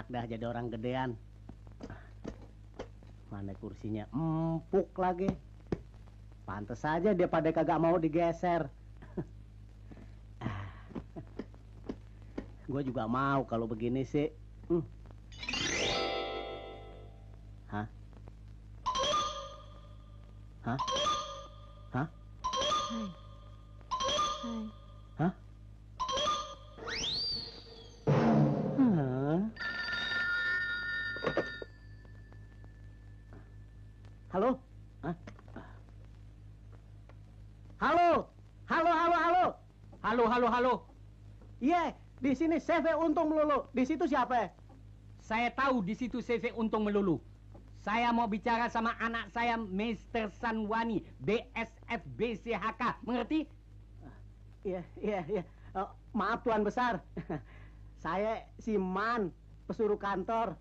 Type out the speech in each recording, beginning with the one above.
dah jadi orang gedean. Mana kursinya empuk lagi. Pantes saja dia pada kagak mau digeser. Gue juga mau kalau begini sih. Hah? Hah? Hah? Hai. Hai. Hah? Hah? Halo? Hah? Halo? Halo, halo, halo. Halo, halo, halo. Iya, di sini CV Untung Melulu. Di situ siapa? Saya tahu di situ CV Untung Melulu. Saya mau bicara sama anak saya, Mr. Sanwani, BSF BCHK. Mengerti? Iya, iya, iya. Maaf Tuan Besar. Saya si Man, pesuruh kantor.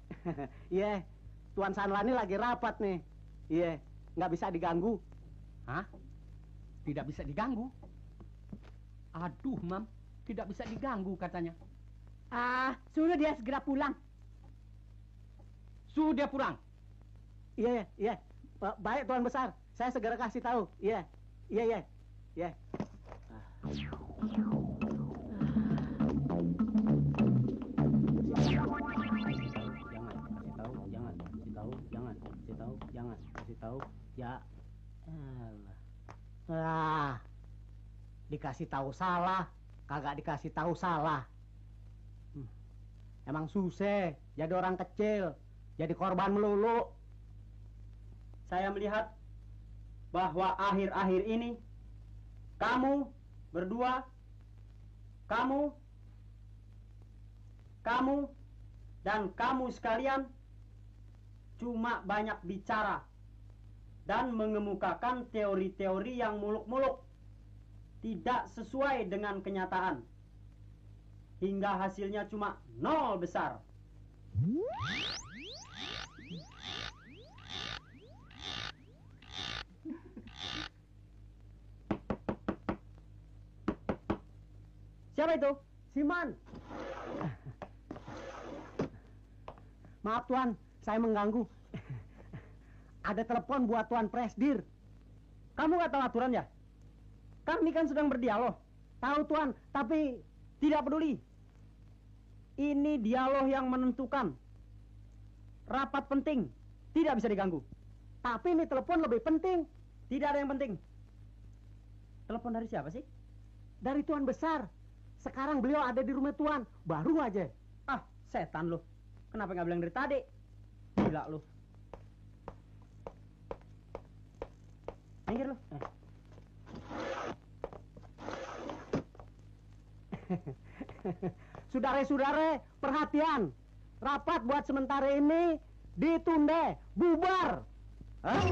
Iya, Tuan Sanwani lagi rapat nih. Iya, nggak bisa diganggu. Hah? Tidak bisa diganggu? Aduh, Mam. Tidak bisa diganggu katanya. Suruh dia segera pulang. Suruh dia pulang. Iya, iya. Baik Tuan Besar. Saya segera kasih tahu. Iya, iya, iya. Iya. Jangan kasih tahu. Ya. Dikasih tahu salah, kagak dikasih tahu salah. Emang susah jadi orang kecil, jadi korban melulu. Saya melihat bahwa akhir-akhir ini kamu berdua, kamu dan kamu sekalian cuma banyak bicara dan mengemukakan teori-teori yang muluk-muluk, tidak sesuai dengan kenyataan, hingga hasilnya cuma 0 besar. Siapa itu? Siman. Maaf Tuan, saya mengganggu. Ada telepon buat Tuan Presdir. Kamu nggak tahu aturan ya? Kami kan sedang berdialog. Tahu Tuan, tapi Tidak peduli. Ini dialog yang menentukan. Rapat penting, tidak bisa diganggu. tapi ini telepon lebih penting. Tidak ada yang penting. Telepon dari siapa sih? Dari Tuan Besar. Sekarang beliau ada di rumah Tuan, baru aja. Ah, setan lu. Kenapa nggak bilang dari tadi? Gila lu. Minggir lu. Saudara-saudara, perhatian. Rapat buat sementara ini ditunda, bubar. Hah?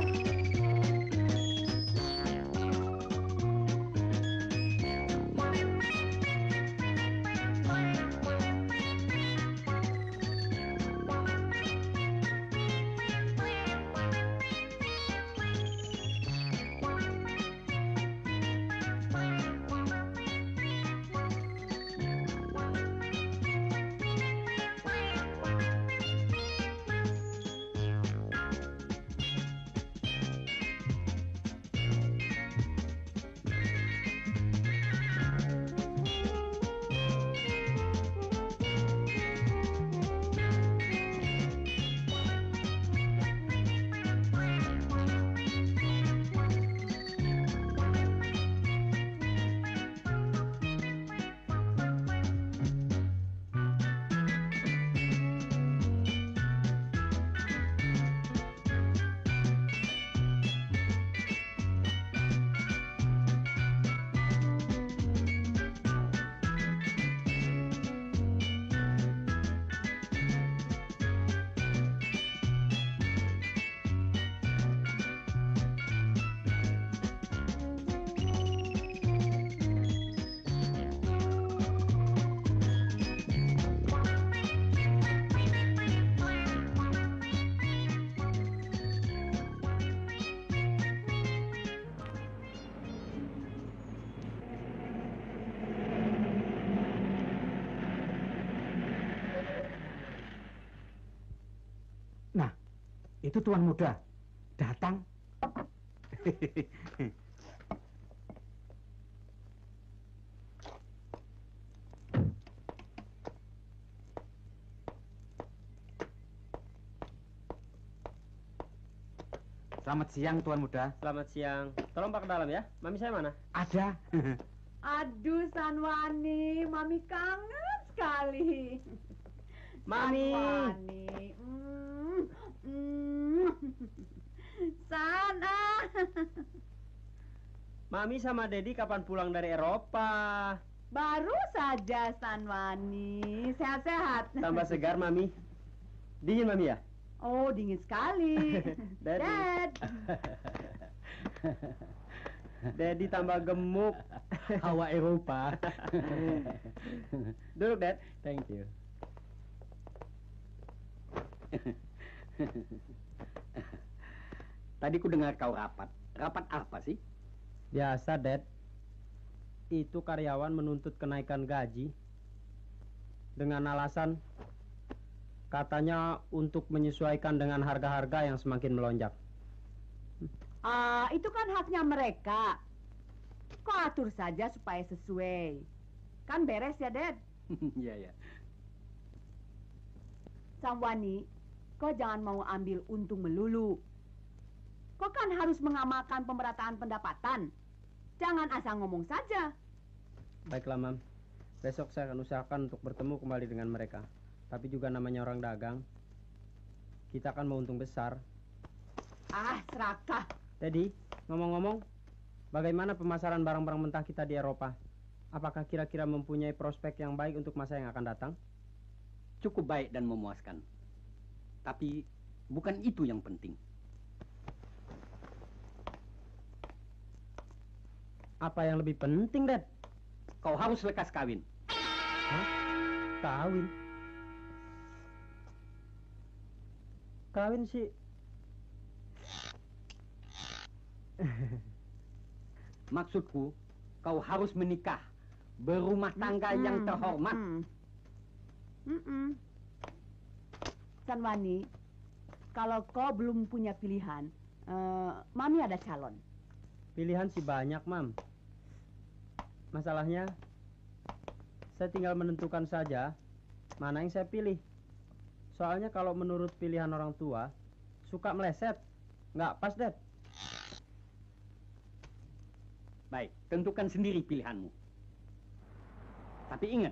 Itu tuan muda datang. Selamat siang tuan muda. Selamat siang. Tolong Pak ke dalam ya. Mami saya mana? Ada. Aduh, Sanwani, Mami kangen sekali. Mami. Sanwani. Sana. Mami sama Dedi kapan pulang dari Eropa? Baru saja, Sanwani. Sehat-sehat. Tambah segar, Mami. Dingin, Mami ya? Oh, dingin sekali. Daddy. Dad. Dedi tambah gemuk. Hawa Eropa. Duduk, Dad. Thank you. Tadi ku dengar kau rapat. Rapat apa sih? Biasa, Dad. Itu karyawan menuntut kenaikan gaji dengan alasan katanya untuk menyesuaikan dengan harga-harga yang semakin melonjak. Itu kan haknya mereka. Kau atur saja supaya sesuai. Kan beres ya, Dad? Iya, ya. Sanwani, kau jangan mau ambil untung melulu. Kau kan harus mengamalkan pemerataan pendapatan. Jangan asal ngomong saja. Baiklah, Mam. Besok saya akan usahakan untuk bertemu kembali dengan mereka. Tapi juga namanya orang dagang. Kita kan mau untung besar. Serakah. Jadi, ngomong-ngomong, bagaimana pemasaran barang-barang mentah kita di Eropa? Apakah kira-kira mempunyai prospek yang baik untuk masa yang akan datang? Cukup baik dan memuaskan. Tapi bukan itu yang penting. Apa yang lebih penting, Dad? Kau harus lekas kawin. Hah? Kawin? Kawin sih. Maksudku, kau harus menikah, berumah tangga yang terhormat. Sanwani, kalau kau belum punya pilihan, Mami ada calon. Pilihan sih banyak, Mam. Masalahnya, saya tinggal menentukan saja mana yang saya pilih. Soalnya kalau menurut pilihan orang tua, suka meleset. Nggak pas, Dad. Baik, tentukan sendiri pilihanmu. Tapi ingat,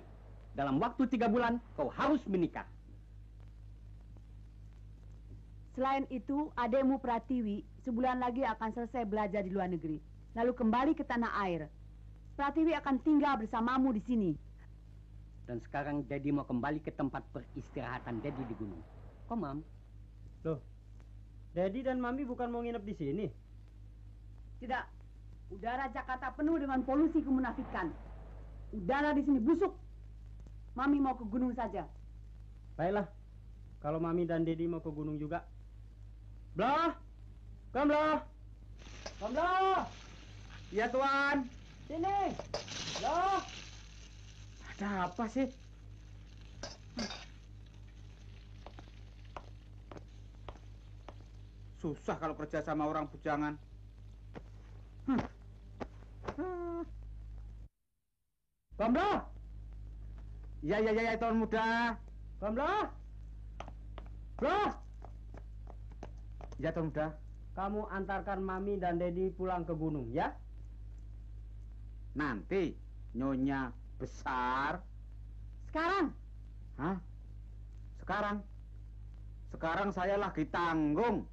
dalam waktu 3 bulan, kau harus menikah. Selain itu, adekmu Pratiwi sebulan lagi akan selesai belajar di luar negeri. Lalu kembali ke tanah air. Pratiwi akan tinggal bersamamu di sini. Dan sekarang Dedi mau kembali ke tempat peristirahatan Dedi di gunung. Kok, Mam? Loh, Daddy dan Mami bukan mau nginep di sini? Tidak. Udara Jakarta penuh dengan polusi kemunafikan. Udara di sini busuk. Mami mau ke gunung saja. Baiklah, kalau Mami dan Daddy mau ke gunung juga. Blah! Kom, Blah! Kom, Blah! Iya tuan. Sini! Blah! Ada apa sih? Susah kalau kerja sama orang bujangan. Kom, Blah! Ya, tuan muda. Kom, Blah! Blah! Ya, tuan muda. Kamu antarkan Mami dan Daddy pulang ke gunung, ya? Nanti nyonya besar. Sekarang. Hah? Sekarang? Sekarang saya lagi tanggung.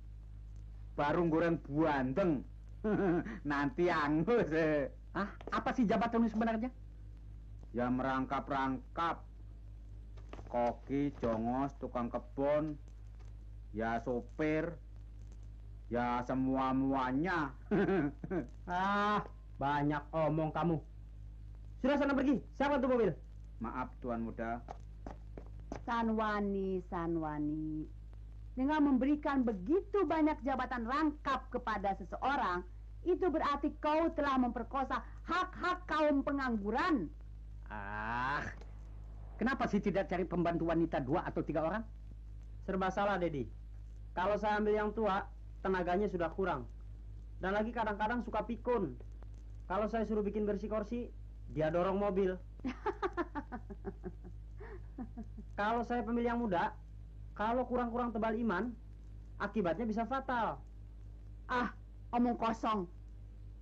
Baru goreng buandeng. Nanti angus. Apa sih jabatanmu sebenarnya? Ya merangkap-rangkap. Koki, jongos, tukang kebun. Ya sopir. Ya semua-muanya. Banyak omong kamu. Sudah sana pergi. Siapa tuh mobil? Maaf tuan muda. Sanwani. Dengan memberikan begitu banyak jabatan rangkap kepada seseorang, itu berarti kau telah memperkosa hak-hak kaum pengangguran. Kenapa sih tidak cari pembantu wanita 2 atau 3 orang? Serba salah, Daddy. Kalau saya ambil yang tua, tenaganya sudah kurang. Dan lagi kadang-kadang suka pikun. Kalau saya suruh bikin bersih kursi, dia dorong mobil. Kalau saya pemilih yang muda, kalau kurang-kurang tebal iman, akibatnya bisa fatal. Ah, omong kosong.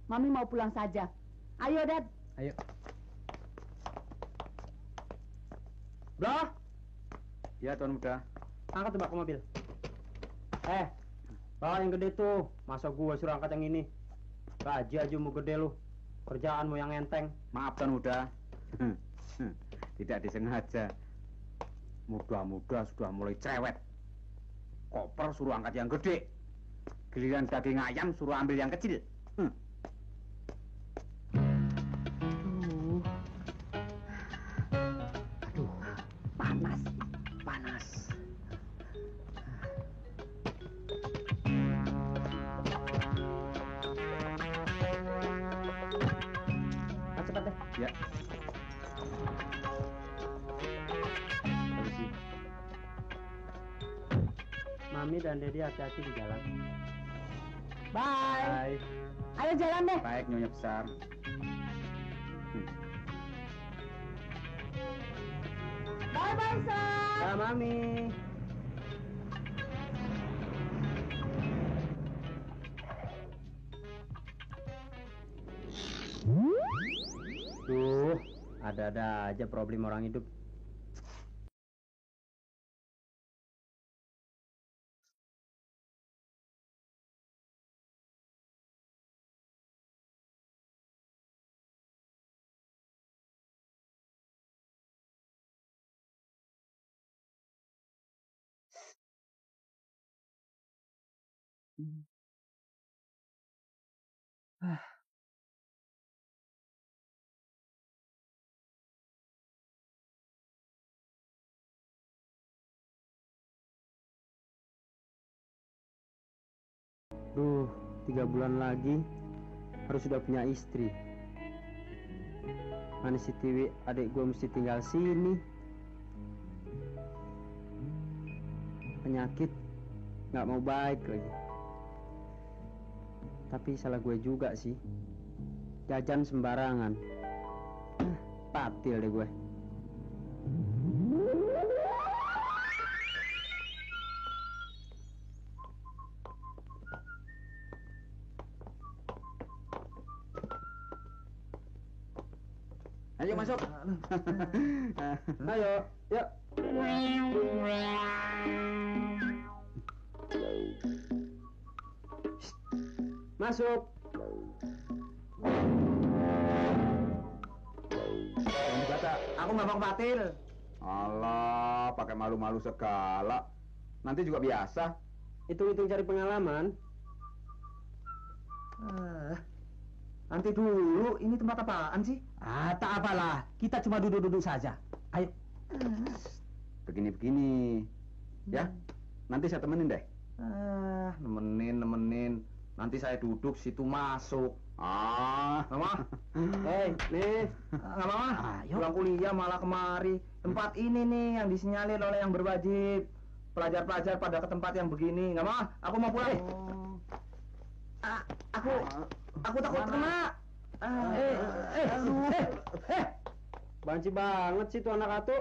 Mami mau pulang saja. Ayo, Dad. Ayo. Bro, Ya, Tuan Muda. angkat tuh bak ke mobil. Bawa yang gede tuh. Masa gua suruh angkat yang ini? Gaji aja mau gede lu. Kerjaan mau yang enteng. Maaf, Tuan Muda. Tidak disengaja. Muda-muda sudah mulai cerewet. Koper suruh angkat yang gede. Giliran daging ayam suruh ambil yang kecil. Aduh, panas. Panas. Cepat deh. Ya. Permisi. Mami dan Dedi hati-hati di jalan. Bye. Bye. Ayo jalan deh. Baik, Nyonya Besar. Bye-bye, Son. Ya, Mami. Tuh, ada-ada aja problem orang hidup. Duh, 3 bulan lagi harus sudah punya istri. Mana si Tiwi, adik gue mesti tinggal sini. Penyakit nggak mau baik lagi. Tapi salah gue juga sih. Jajan sembarangan. Patil deh gue. Ayo masuk. Ayo, yuk. Masuk. Jangan dikata, aku nggak mau patil. Alah, pakai malu-malu segala. Nanti juga biasa. Hitung-hitung cari pengalaman. Nanti dulu, ini tempat apaan sih? Tak apalah, kita cuma duduk-duduk saja. Ayo. Begini-begini. Ya, nanti saya temenin deh. Nemenin. Nanti saya duduk situ masuk. Mama. Hei, nih. Nggak mama. Ayo. Pulang kuliah malah kemari. Tempat ini nih yang disinyalir oleh yang berwajib. Pelajar-pelajar pada ke tempat yang begini. Nggak mama, aku mau pulang. Aku takut kena. Banci banget sih tuh anak atu.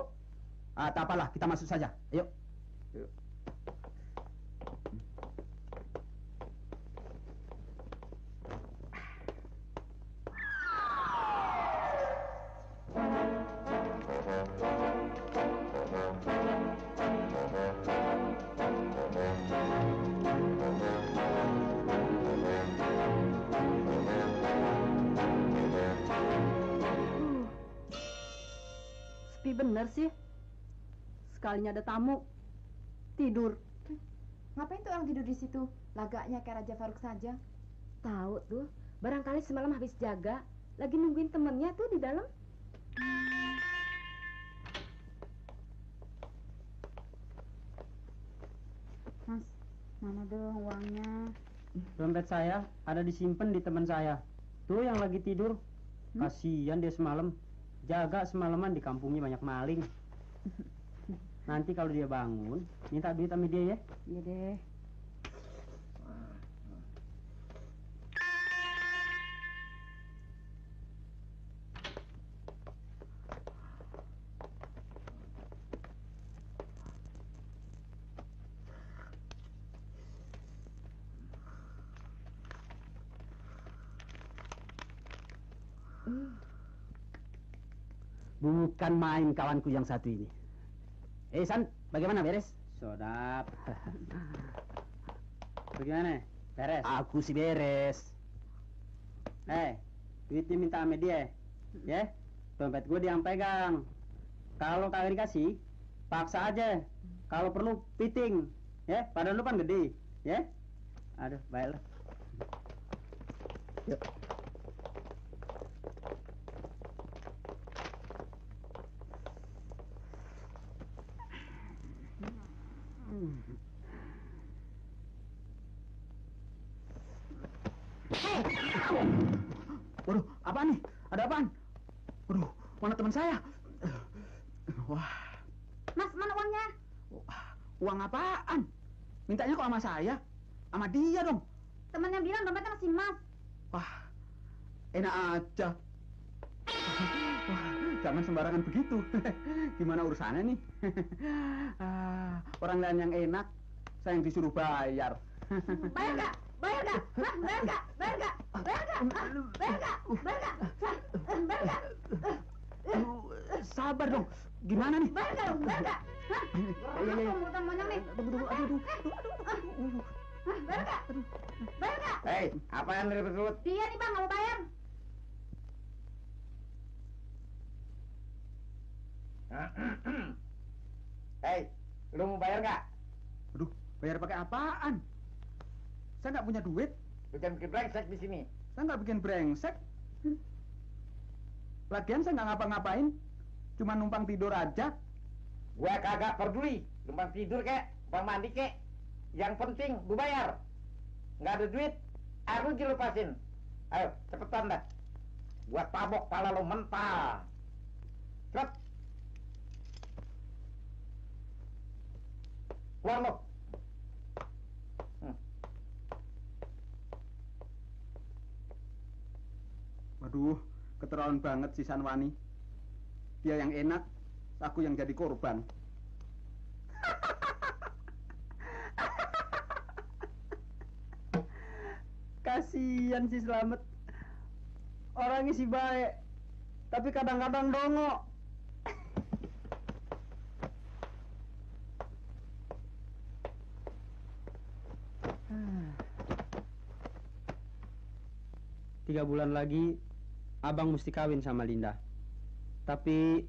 Tak apalah, kita masuk saja. Ayo. Sepi bener sih. Sekalinya ada tamu, tidur. Ngapain tuh orang tidur di situ? Lagaknya kayak Raja Faruk saja. Tahu tuh, barangkali semalam habis jaga, lagi nungguin temennya tuh di dalam. Mas, mana dong uangnya? Dompet saya ada disimpan di teman saya. Tuh yang lagi tidur. Kasihan dia semalam. Jaga semalaman di kampungnya banyak maling. Nanti kalau dia bangun, minta duit sama dia ya. Iya deh. Bukan main kawanku yang satu ini. San, bagaimana beres? Sodap. Bagaimana? Beres? Aku sih beres. Duitnya minta sama dia. Ya? Dompet gue dia yang pegang. Kalau kagak dikasih, paksa aja. Kalau perlu piting. Ya? Padahal lu kan gede. Ya? Aduh, baiklah. Yuk. Waduh, apaan nih? Ada apaan? Waduh, mana teman saya? Wah, Mas, mana uangnya? uang apaan? Mintanya kok sama saya? Sama dia dong. Temannya bilang dompetnya masih Mas. Wah, enak aja. Wah, jangan sembarangan begitu. Gimana urusannya nih? Orang lain yang enak, saya yang disuruh bayar. Bayar nggak? Bayar nggak? Hah? Bayar nggak? Bayar nggak? Bayar nggak? Hah? Bayar nggak? Bayar nggak? Hah? Bayar nggak? Sabar dong. Gimana nih? Bayar nggak? Bayar nggak? Hah? Iya. Utang banyak nih. Aduh. Hah? Bayar nggak? Bayar nggak? Hei, apa yang ribut-ribut? Dia nih bang nggak mau bayar. Hei, lu mau bayar nggak? Aduh, bayar pakai apaan? Saya nggak punya duit. Bukan bikin brengsek di sini. Saya nggak bikin brengsek. Lagian saya nggak ngapa-ngapain. Cuma numpang tidur aja. Gua kagak peduli. Numpang tidur kek, numpang mandi kek. Yang penting gua bayar. Nggak ada duit, aku dilepasin. Ayo, cepetan dah. Gua tabok pala lo mental. Cepet. Keluar lo. Waduh, keterlaluan banget si Sanwani. Dia yang enak, aku yang jadi korban. Kasihan si Slamet. Orangnya sih baik, tapi kadang-kadang dongo. Tiga bulan lagi abang mesti kawin sama Linda. Tapi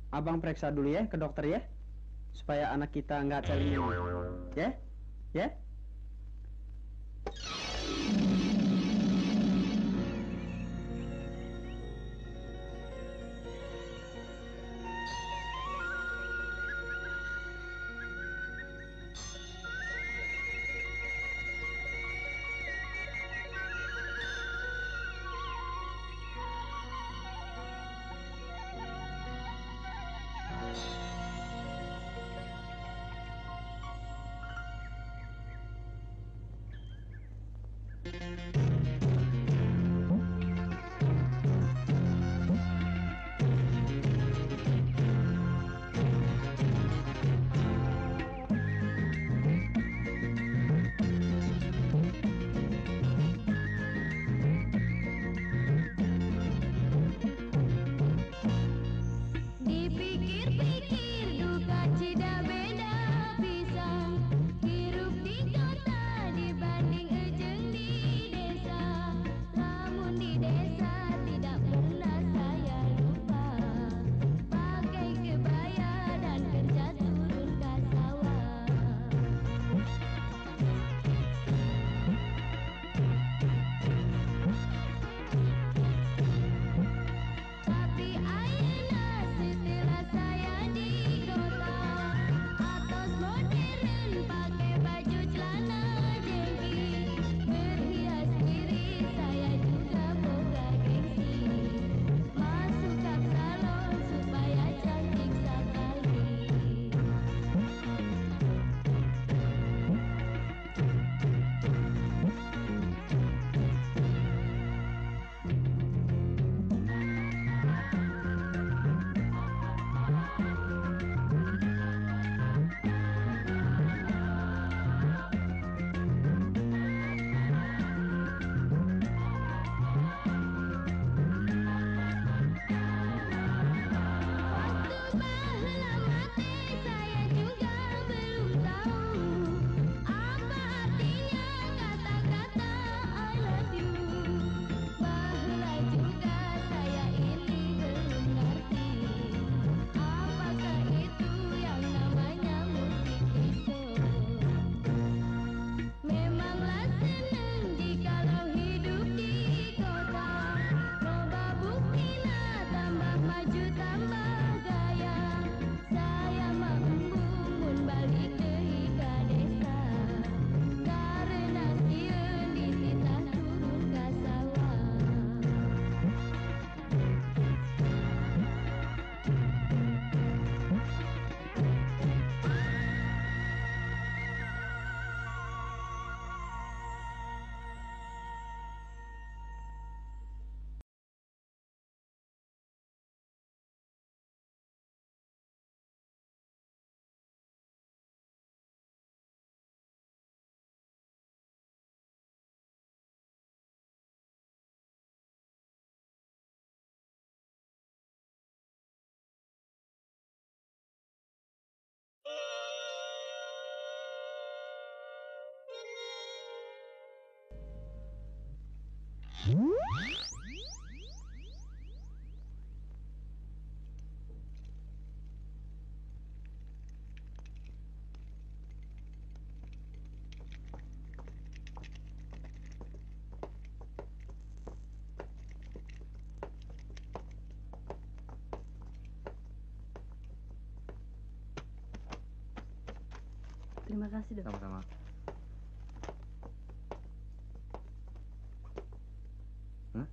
abang periksa dulu ya ke dokter ya, supaya anak kita nggak saling ya, ya. Terima kasih, Dok. Sama-sama. Hah?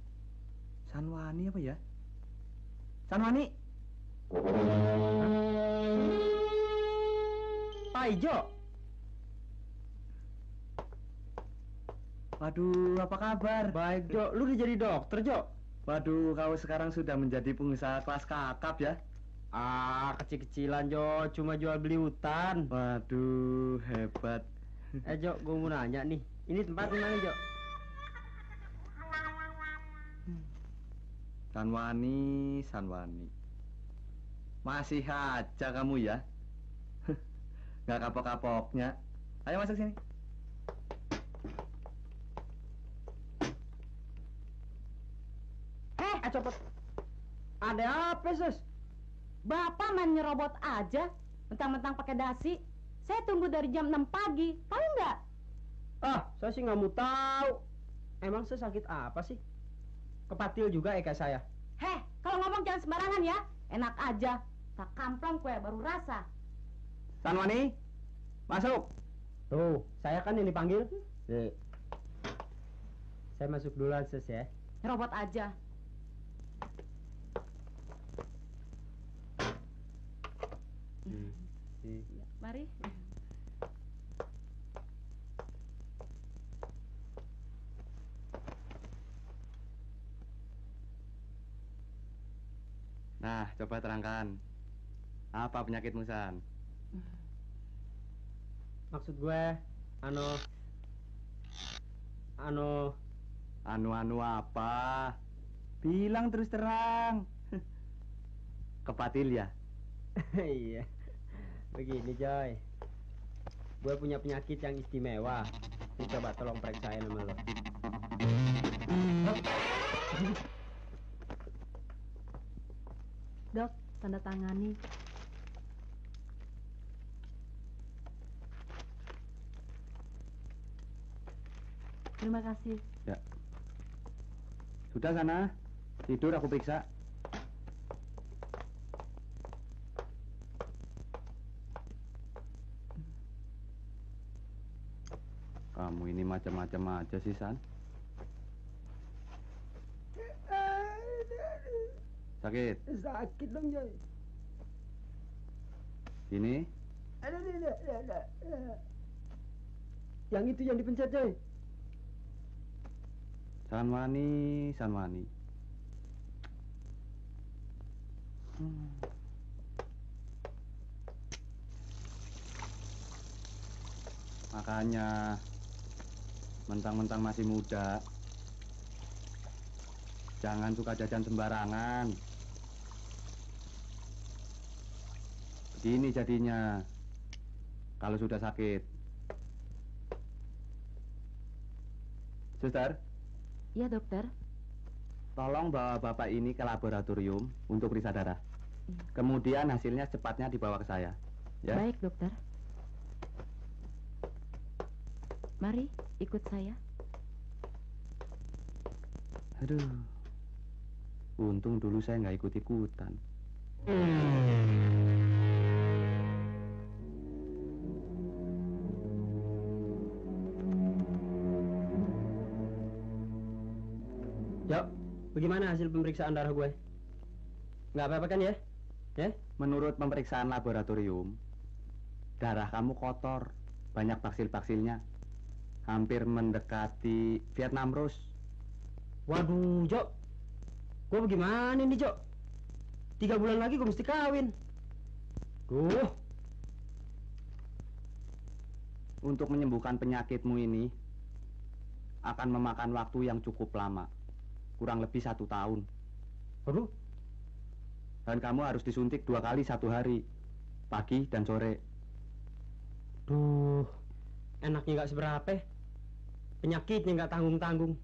Sanwani apa ya? Sanwani? Pak Ijo. Waduh, apa kabar? Baik, Jo. Lu udah jadi dokter, Jo? Waduh, kau sekarang sudah menjadi pengusaha kelas kakap ya? Ah, kecil-kecilan, Jo. Cuma jual beli hutan. Waduh, hebat. Jo, gue mau nanya nih. Ini tempat di mana, Jo? Sanwani, Sanwani. Masih aja kamu ya? Nggak kapok-kapoknya. Ayo masuk sini. Cepet. Ada apa, Sus? Bapak main nyerobot aja, mentang-mentang pakai dasi. Saya tunggu dari jam 6 pagi, tahu nggak? Ah, saya sih nggak mau tahu. Emang saya sakit apa sih? Kepatil juga ya kayak saya. Heh, kalau ngomong jangan sembarangan ya. Enak aja, tak kamplang kue baru rasa. Sanwani, masuk. Tuh, saya kan yang dipanggil. Saya masuk duluan, Sus ya. Nyerobot aja. Mari. Nah, coba terangkan. Apa penyakitmu, San? Maksud gue, Anu apa? Bilang terus terang. Kepatil ya? Iya. Begini, Joy. Gue punya penyakit yang istimewa. Ini coba tolong periksain sama lo. Dok, tanda tangani. Terima kasih. Ya. Sudah sana. Tidur aku periksa. Kamu ini macam-macam aja sih, San. Sakit? Sakit dong, Joy. Ini? Ada. Yang itu yang dipencet, Joy. Sanwani, Sanwani. Makanya mentang-mentang masih muda, jangan suka jajan sembarangan. Begini jadinya kalau sudah sakit. Suster, Iya, dokter. tolong bawa bapak ini ke laboratorium untuk periksa darah. Kemudian hasilnya cepatnya dibawa ke saya. Ya? Baik, dokter. Mari, ikut saya. Aduh, untung dulu saya nggak ikut-ikutan. Yuk, bagaimana hasil pemeriksaan darah gue? Nggak apa-apa kan ya? Ya? Menurut pemeriksaan laboratorium, darah kamu kotor, banyak baksil-baksilnya, hampir mendekati Vietnam Rose. Waduh, Jok. Gue bagaimana nih, Jok? 3 bulan lagi gue mesti kawin. Duh. Untuk menyembuhkan penyakitmu ini akan memakan waktu yang cukup lama, kurang lebih 1 tahun. Aduh. Dan kamu harus disuntik 2 kali 1 hari, pagi dan sore. Duh, enaknya nggak seberapa. Penyakitnya nggak tanggung-tanggung.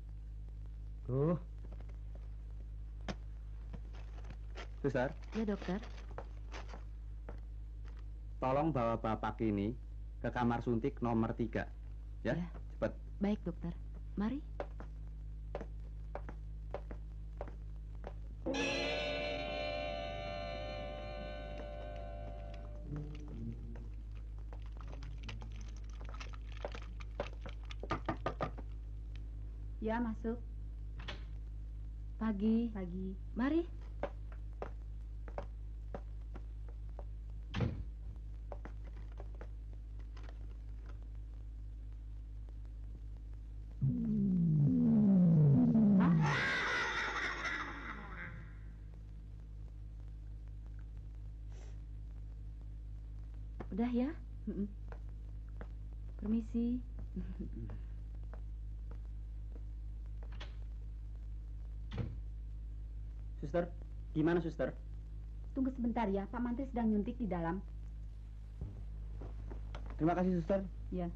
Suster, Ya dokter. tolong bawa bapak ini ke kamar suntik nomor 3. Ya, Ya. cepat. Baik dokter. Mari. Ya, masuk. Pagi. Pagi. Mari. Udah ya? Permisi. Suster, gimana suster? Tunggu sebentar ya, Pak Mantri sedang nyuntik di dalam. Terima kasih suster. Ya.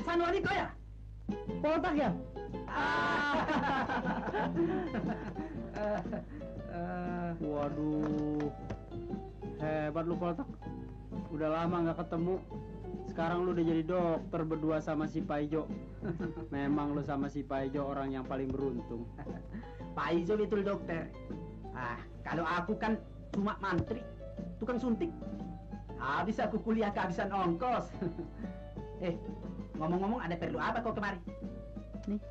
Sanwani kau ya? Poltak ya? Waduh, hebat lu Poltak. Udah lama nggak ketemu. Sekarang lu udah jadi dokter berdua sama si Paijo. Memang lu sama si Paijo orang yang paling beruntung. Pak Izo betul dokter. Kalau aku kan cuma mantri, tukang suntik. Habis aku kuliah kehabisan ongkos. Ngomong-ngomong ada perlu apa kau kemari? Nih.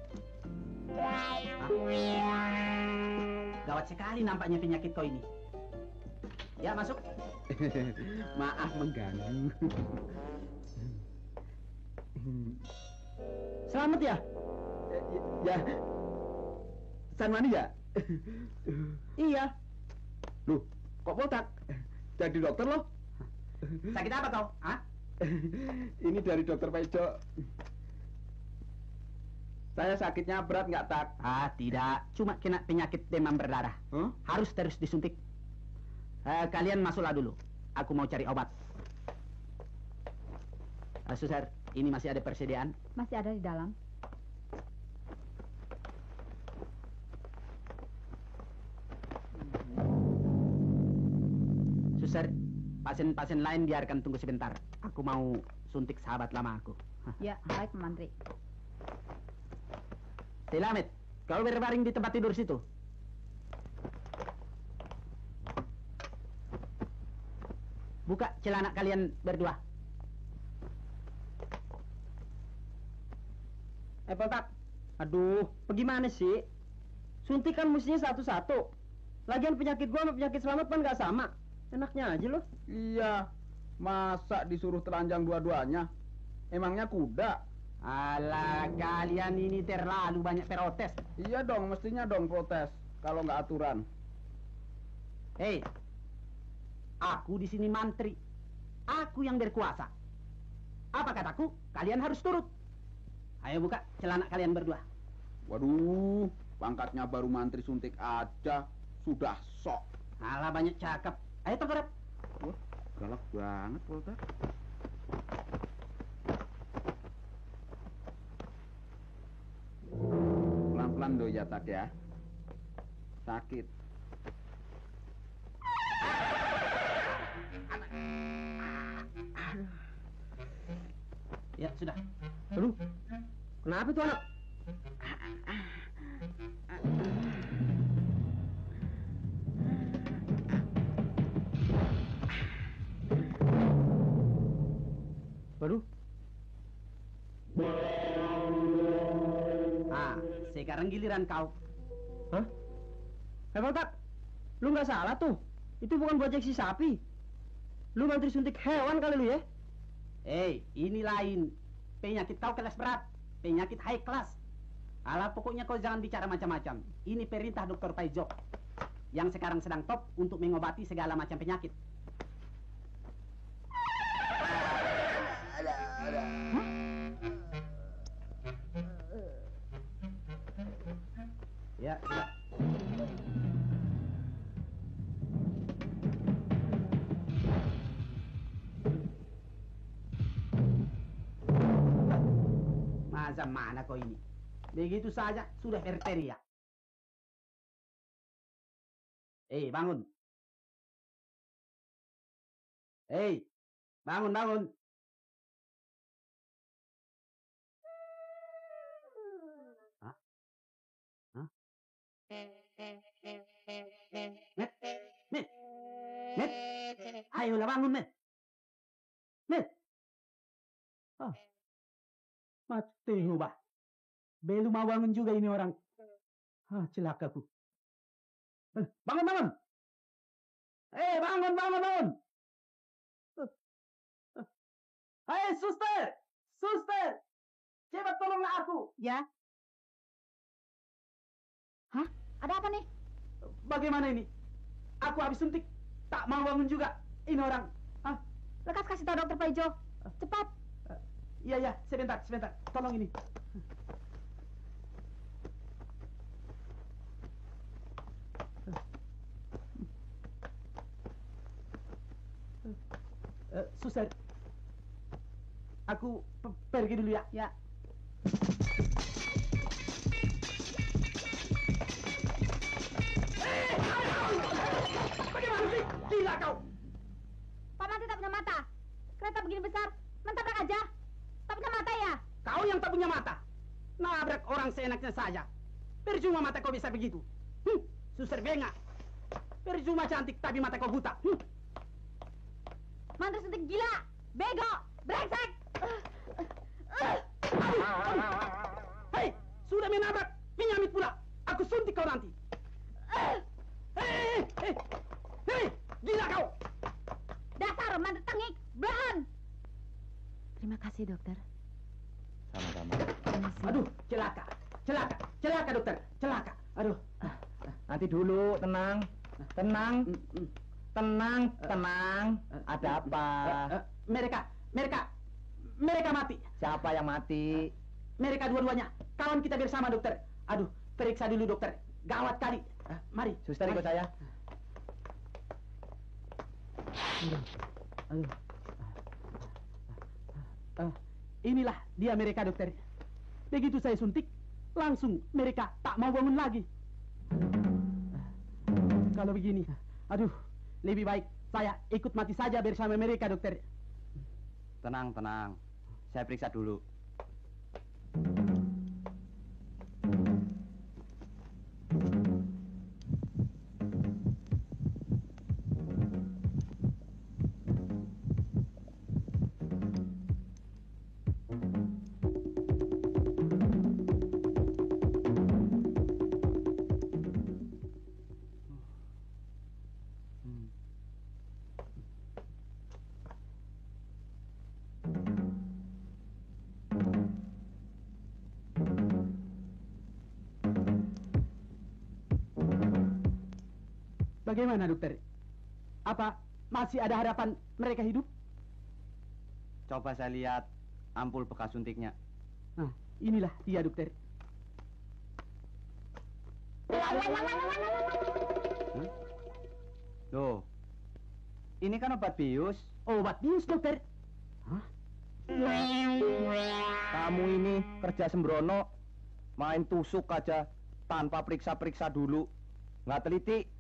Gawat sekali nampaknya penyakit kau ini. Ya, masuk. Maaf mengganggu. Selamat ya? Ya, Sanwani ya? Iya. Loh, kok botak? Jadi dokter loh? Sakit apa kau? Ini dari dokter Paijo. Saya sakitnya berat nggak tak? Tidak. Cuma kena penyakit demam berdarah. Huh? Harus terus disuntik. Kalian masuklah dulu. Aku mau cari obat. Suster, ini masih ada persediaan? Masih ada di dalam. Suster, pasien-pasien lain biarkan tunggu sebentar. Aku mau suntik sahabat lama aku. Ya, baik Pak Mantri. Selamat, kau berbaring di tempat tidur situ. Buka celana kalian berdua. Poltak, aduh, bagaimana sih? Suntik kan mestinya satu-satu. Lagian penyakit gua sama penyakit Selamat kan nggak sama. Enaknya aja loh. Iya, masa disuruh telanjang dua-duanya? Emangnya kuda? Alah, kalian ini terlalu banyak protes. Iya dong, mestinya dong protes kalau nggak aturan. Hei, aku di sini mantri. Aku yang berkuasa. Apa kataku? Kalian harus turut. Ayo buka celana kalian berdua. Waduh, pangkatnya baru mantri suntik aja, sudah sok. Alah, banyak cakep. Ayo tengkurap. Wah, galak banget Poltak. Pelan-pelan do ya tak ya. Sakit. Ya, sudah. Aduh, kenapa tuh anak? Waduh, Sekarang giliran kau. hah? Poltak, lu nggak salah tuh. Itu bukan proyeksi sapi. Lu mantri suntik hewan kali lu ya? Ini lain. Penyakit kau kelas berat. Penyakit high class. Alah, pokoknya kau jangan bicara macam-macam. Ini perintah Dr. Paijo yang sekarang sedang top untuk mengobati segala macam penyakit. Ya, sudah. Macam mana kau ini? Begitu saja sudah berteriak. Bangun. Bangun, bangun. Hah? Hah? Met. Ayolah bangun, Met. Mati ubah. Belum mau bangun juga ini orang. Celakaku. Bangun. Bangun. Suster. Cepat tolonglah aku. Ya. Hah? Ada apa nih? Bagaimana ini? Aku habis suntik. Tak mau bangun juga. Ini orang. Lekas kasih tahu dokter Paijo. Cepat. Iya, sebentar. Tolong ini. Suster. Aku pergi dulu ya. Ya. Bagaimana sih? Gila kau. Pak Manti tak punya mata. Kereta begini besar, mentabrak aja. Tak punya mata ya? Kau yang tak punya mata. Nabrak orang seenaknya saja. Percuma mata kau bisa begitu. Suster bengak. Percuma cantik tapi mata kau buta. Mantu suntik gila, bego, brengsek. Hei, sudah menabrak penyamit pula. Aku suntik kau nanti. Hei, gila kau. Dasar mantu tengik, belahan. Terima kasih, dokter. Sama-sama. Aduh, celaka dokter, celaka. Aduh. Nanti dulu, tenang. Ada apa? Mereka mati. Siapa yang mati? Mereka dua-duanya. Kawan kita bersama dokter. Aduh, periksa dulu dokter. Gawat kali. Mari. Suster ikut saya. Inilah dia mereka dokter. Begitu saya suntik, langsung mereka tak mau bangun lagi. Kalau begini, aduh, lebih baik saya ikut mati saja bersama mereka dokter. Tenang. Saya periksa dulu. Bagaimana dokter? Apa masih ada harapan mereka hidup? Coba saya lihat ampul bekas suntiknya. Nah, inilah dia dokter. Loh, ini kan obat bius. Obat bius dokter. Kamu ini kerja sembrono, main tusuk aja tanpa periksa-periksa dulu. Nggak teliti.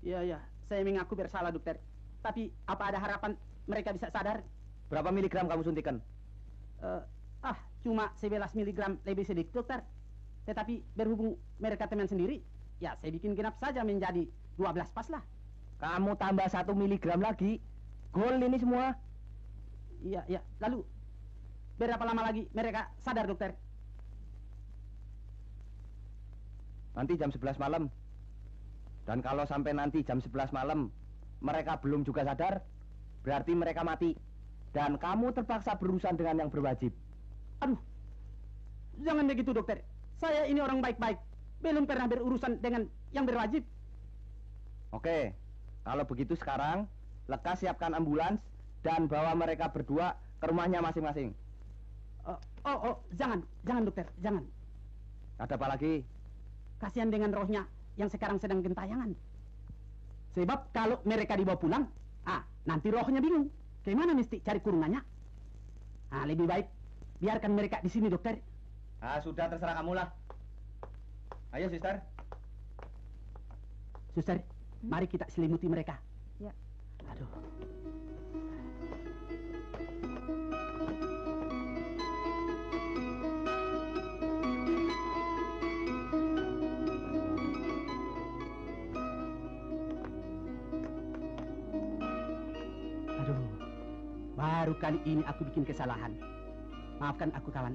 Iya, saya mengaku bersalah dokter. Tapi apa ada harapan mereka bisa sadar? Berapa miligram kamu suntikan? Cuma 11 miligram lebih sedikit dokter. Tetapi berhubung mereka teman sendiri, ya saya bikin genap saja menjadi 12 pas lah. Kamu tambah 1 miligram lagi, gol ini semua. Iya. Lalu berapa lama lagi mereka sadar dokter? Nanti jam 11 malam. Dan kalau sampai nanti jam 11 malam mereka belum juga sadar, berarti mereka mati. Dan kamu terpaksa berurusan dengan yang berwajib. Aduh, jangan begitu dokter. Saya ini orang baik-baik, belum pernah berurusan dengan yang berwajib. Oke, kalau begitu sekarang lekas siapkan ambulans dan bawa mereka berdua ke rumahnya masing-masing. Jangan dokter, jangan. Ada apa lagi? Kasihan dengan rohnya yang sekarang sedang gentayangan. Sebab kalau mereka dibawa pulang, nanti rohnya bingung. Gimana mesti cari kurungannya? Lebih baik biarkan mereka di sini dokter. Ah, sudah terserah kamu lah. Ayo, Suster. Suster, mari kita selimuti mereka. Ya. Aduh. Aduh, baru kali ini aku bikin kesalahan. Maafkan aku, kawan.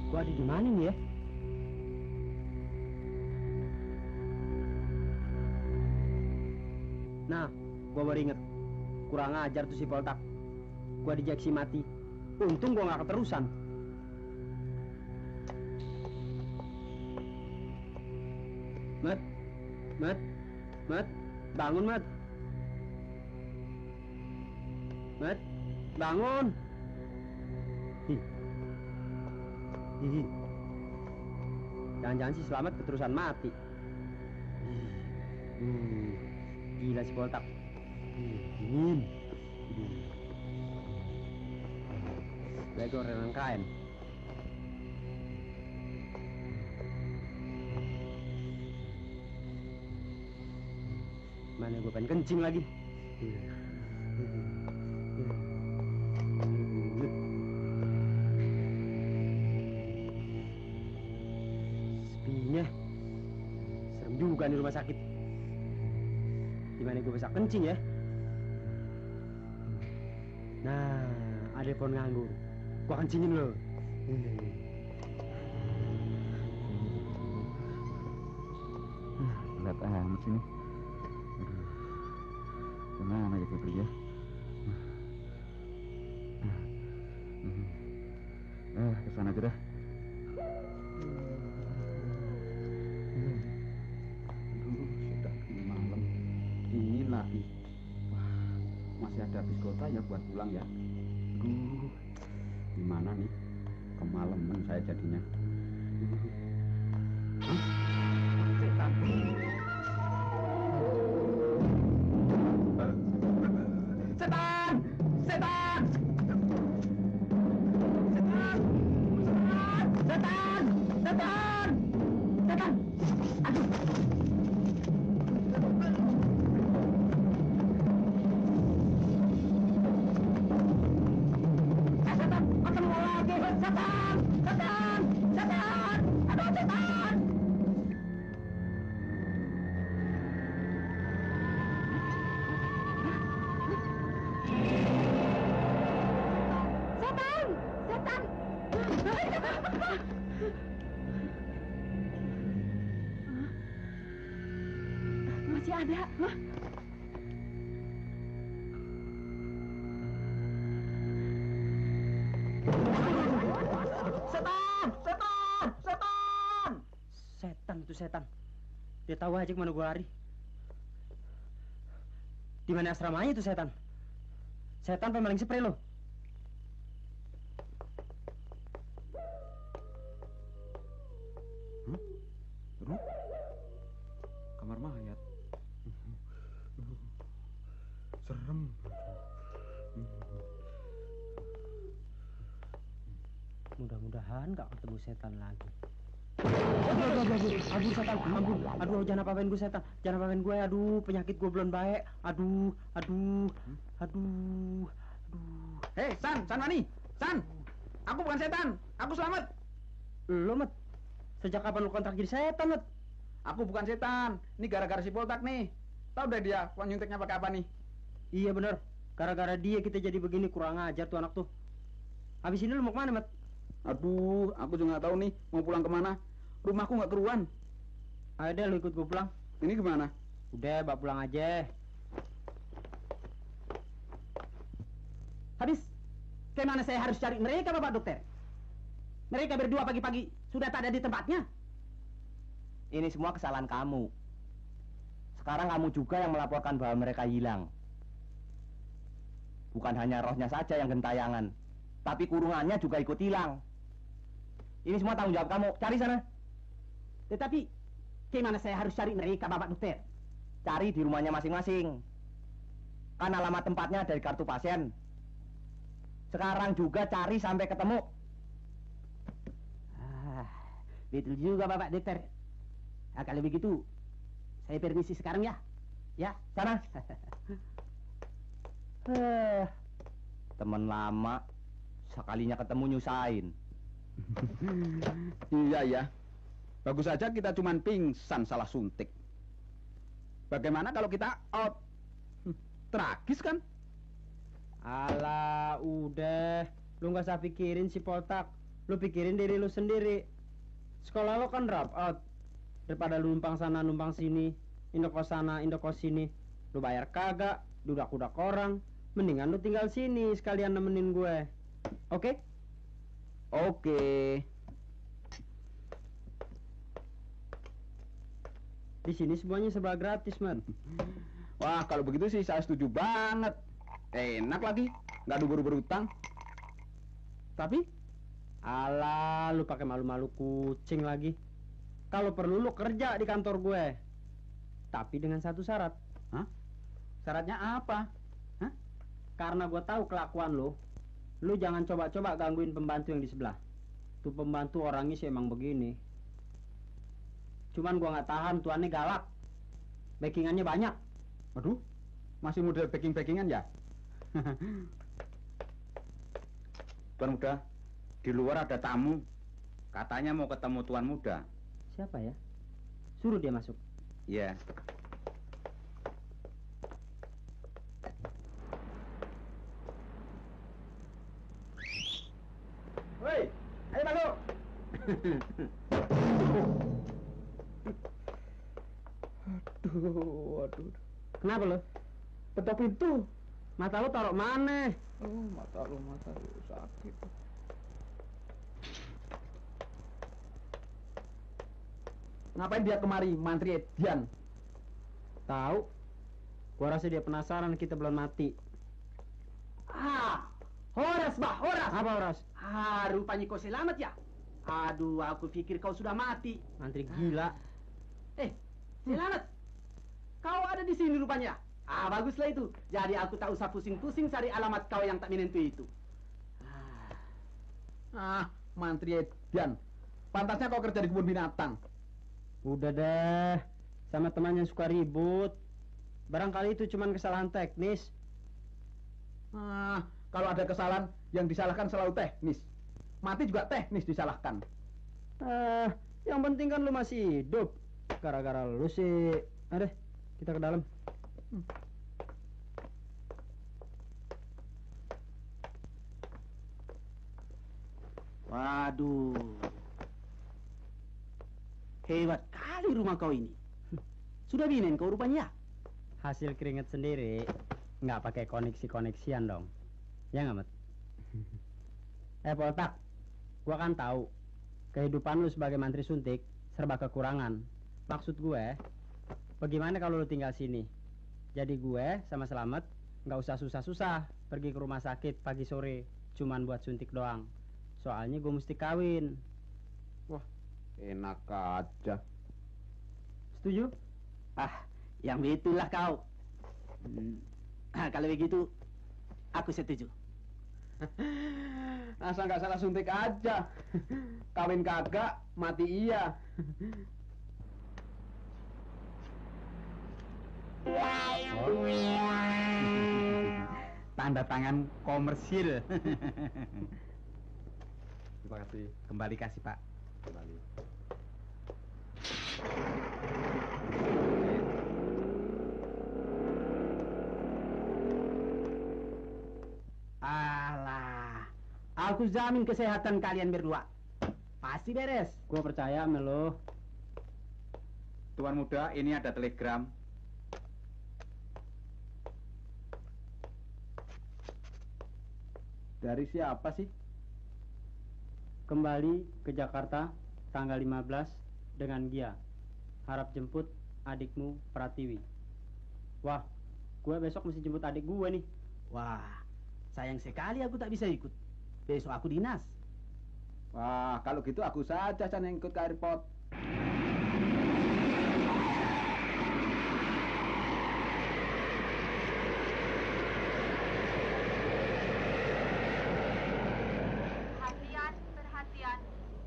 Gua ada di mana nih ya? Nah, gua baru inget. Kurang ajar tuh si Poltak. Gua dijeksi mati. Untung gua nggak keterusan. Mat, bangun Mat. Mat, bangun. Hi. Jangan-jangan si Selamat keterusan mati. Gila si Poltak. Lego rangkaian. Mana gue pengen kencing lagi. Sepinya. Serem juga di rumah sakit. Gimana gue bisa kencing ya? Nah, ada pohon nganggur. Gua kencingin lo. Berat amat sini. Gimana ya Putri ya? Kesana aja dah. Aduh, sudah malam. Dingin lagi. Wah, masih ada bis kota ya buat pulang ya. Aduh, gimana nih? Kemalaman saya jadinya. Setan. Setan! Setan! Setan! Setan! Setan! Setan! Aduh. Setan! Ketemu lagi! Setan! Setan! Setan! Aduh, setan! Setan! Setan! Masih ada. Hah? Setan! Setan! Setan! Setan itu setan. Dia tahu aja kemana gua lari. Di mana asramanya itu setan? Setan pemaling spray lo. Terus? Kamar mayat. Serem. Mudah-mudahan gak ketemu setan lagi. Aduh setan, ampun. Aduh, jangan apa-apain gue setan. Jangan apa-apain gue, aduh, penyakit gue belum baik. Aduh. Hei, San Mani. San. Aku bukan setan. Aku Selamat. Lo, Mat. Sejak kapan lo kontrak jadi setan, Mat? Aku bukan setan. Ini gara-gara si Poltak nih. Tahu deh dia uang nyuntiknya pakai apa nih? Iya bener. Gara-gara dia kita jadi begini, kurang ajar tuh anak tuh. Habis ini lo mau kemana, Mat? Aduh, aku juga nggak tahu nih mau pulang kemana. Rumahku nggak keruan. Ayo deh, lo ikut gue pulang. Ini gimana? Udah, bawa pulang aja. Habis, kemana saya harus cari mereka, Bapak Dokter? Mereka berdua pagi-pagi sudah tak ada di tempatnya. Ini semua kesalahan kamu. Sekarang kamu juga yang melaporkan bahwa mereka hilang. Bukan hanya rohnya saja yang gentayangan, tapi kurungannya juga ikut hilang. Ini semua tanggung jawab kamu. Cari sana. Tetapi, gimana saya harus cari mereka, Bapak Dokter? Cari di rumahnya masing-masing. Kan alamat tempatnya dari kartu pasien. Sekarang juga cari sampai ketemu. Betul juga, Bapak Dokter. Nah, kalau begitu, saya permisi sekarang ya. Ya, Sana. Teman lama, sekalinya ketemu nyusahin. Iya ya. Bagus saja kita cuman pingsan salah suntik. Bagaimana kalau kita out? Tragis kan? Alah, udah. Lu nggak usah pikirin si Poltak. Lu pikirin diri lu sendiri. Sekolah lo kan drop out. Daripada lu numpang sana, numpang sini, indokos sana, indokos sini, lu bayar kagak, dudak-dudak orang. Mendingan lu tinggal sini sekalian nemenin gue. Oke? Oke. Di sini semuanya serba gratis, man. Wah, kalau begitu sih saya setuju banget. Enak lagi, nggak berutang. Tapi, Alah, lu pakai malu-malu kucing lagi. Kalau perlu lu kerja di kantor gue. Tapi dengan satu syarat. hah? Syaratnya apa? Hah? Karena gue tahu kelakuan lu jangan coba-coba gangguin pembantu yang di sebelah. Tuh pembantu orangnya sih emang begini. Cuman gue nggak tahan, tuannya galak. Backingannya banyak. Waduh, masih model backing-backingan ya? Tuan Muda, di luar ada tamu. Katanya mau ketemu Tuan Muda. Siapa ya? Suruh dia masuk. Iya. Woi, ayo masuk. Aduh. Kenapa lo? Petok pintu. Mata lo taruh mana? Oh, mata lu sakit. Ngapain dia kemari, Mantri Edian? Tahu? Gua rasa dia penasaran kita belum mati. Horas, Bah, Horas. Apa, Horas? Rupanya kau selamat ya? Aduh, aku pikir kau sudah mati. Mantri gila. Selamat. Kau ada di sini rupanya. Baguslah itu. Jadi aku tak usah pusing-pusing cari alamat kau yang tak menentu itu. Mantri Edian. Pantasnya kau kerja di kebun binatang. Udah deh. Sama teman yang suka ribut. Barangkali itu cuma kesalahan teknis. Kalau ada kesalahan, yang disalahkan selalu teknis. Mati juga teknis disalahkan. Yang penting kan lu masih hidup. Gara-gara lu sih. Aduh, kita ke dalam. Waduh. Hebat kali rumah kau ini. Sudah binen kau rupanya. Hasil keringet sendiri. Nggak pakai koneksi-koneksian dong. Ya nggak, Mat? Poltak. Gua kan tahu. Kehidupan lu sebagai mantri suntik serba kekurangan. Maksud gue, bagaimana kalau lu tinggal sini? Jadi gue sama Selamat nggak usah susah-susah pergi ke rumah sakit pagi sore, cuman buat suntik doang. Soalnya gue mesti kawin. Wah, enak aja. Setuju? Yang begitulah kau. Kalau begitu, aku setuju. Asal nggak salah suntik aja. Kawin kagak, mati iya. Tanda tangan komersil. Terima kasih. Kembali kasih, Pak. Kembali. Alah, aku jamin kesehatan kalian berdua. Pasti beres. Gue percaya sama lo. Tuan Muda, ini ada telegram. Dari siapa sih? Kembali ke Jakarta tanggal 15 dengan Gia. Harap jemput adikmu Pratiwi. Wah, gue besok mesti jemput adik gue nih. Wah, Sayang sekali aku tak bisa ikut. Besok aku dinas. Wah, kalau gitu aku saja yang ikut ke airport. Perhatian, perhatian.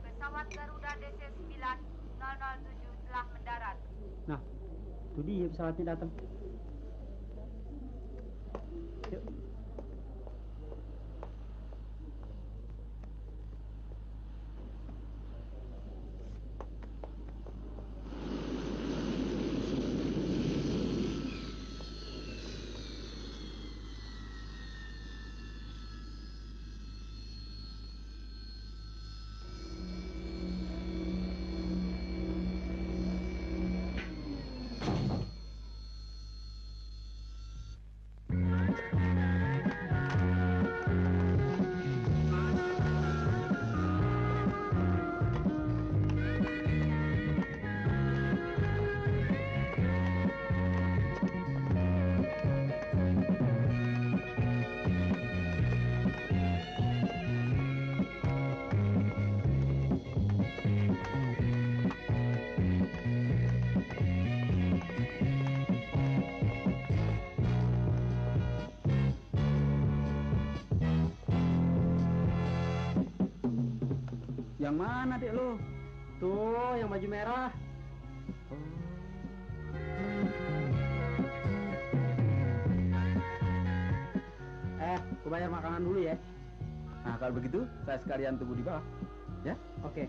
Pesawat Garuda DC-9007 telah mendarat. Nah, itu dia pesawatnya datang. Yuk. Yang mana dek lu? Tuh, yang baju merah. Aku bayar makanan dulu ya. Nah, kalau begitu saya sekalian tunggu di bawah. Ya? Oke.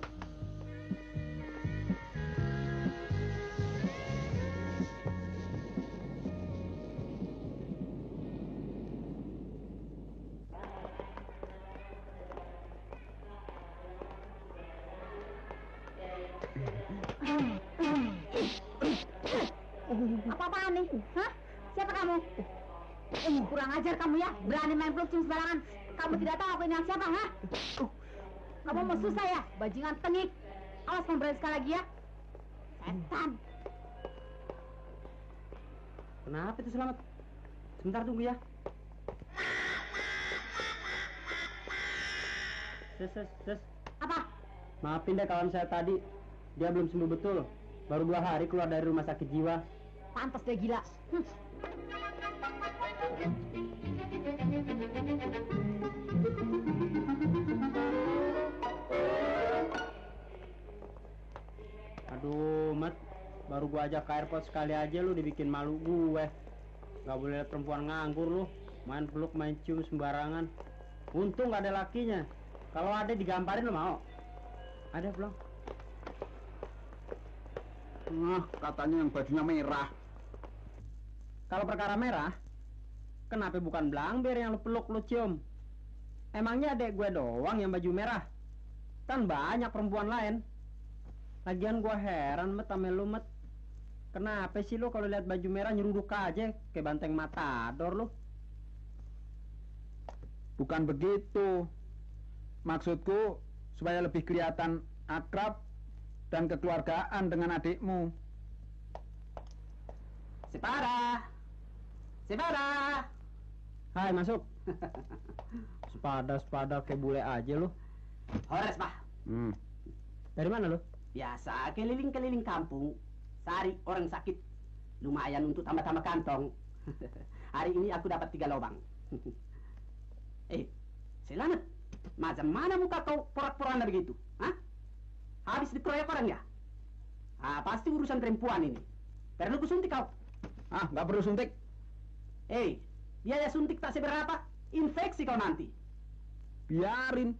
Apa-apaan nih? Hah? Siapa kamu? Kurang ajar kamu ya, berani main peluk cium sembarangan. Kamu tidak tahu aku ini anak siapa, ha? Kamu mau susah ya, bajingan tengik. Awas kamu berani sekali lagi ya. Setan. Kenapa itu Selamat? Sebentar tunggu ya. Ses. Apa? Maafin deh kawan saya tadi. Dia belum sembuh betul. Baru 2 hari keluar dari rumah sakit jiwa. Pantas dia gila. Aduh, Mat. Baru gua ajak ke airport sekali aja lu dibikin malu gue. Gak boleh liat perempuan nganggur lu. Main peluk, main cium sembarangan. Untung gak ada lakinya. Kalau ada digamparin lu mau? Ada belum? Nah, katanya yang bajunya merah. Kalau perkara merah, kenapa bukan Blangber yang lu peluk, lu cium? Emangnya adek gue doang yang baju merah? Kan banyak perempuan lain. Lagian gue heran, Met, sama lu, Met. Kenapa sih lu kalau lihat baju merah nyeruduk aja kayak banteng matador lu? Bukan begitu. Maksudku supaya lebih kelihatan akrab dan kekeluargaan dengan adikmu. Sepada. Hai, masuk. Sepada kayak bule aja lu. Hores, Pak. Dari mana lu? Biasa keliling-keliling kampung, cari orang sakit. Lumayan untuk tambah-tambah kantong. Hari ini aku dapat 3 lubang. Selamat. Macam mana muka kau porak-poranda begitu? Hah? Habis dikeroyok orang ya? Pasti urusan perempuan ini. Perlu kusuntik kau? Nggak perlu suntik. Biaya suntik tak seberapa. Infeksi kau nanti. Biarin.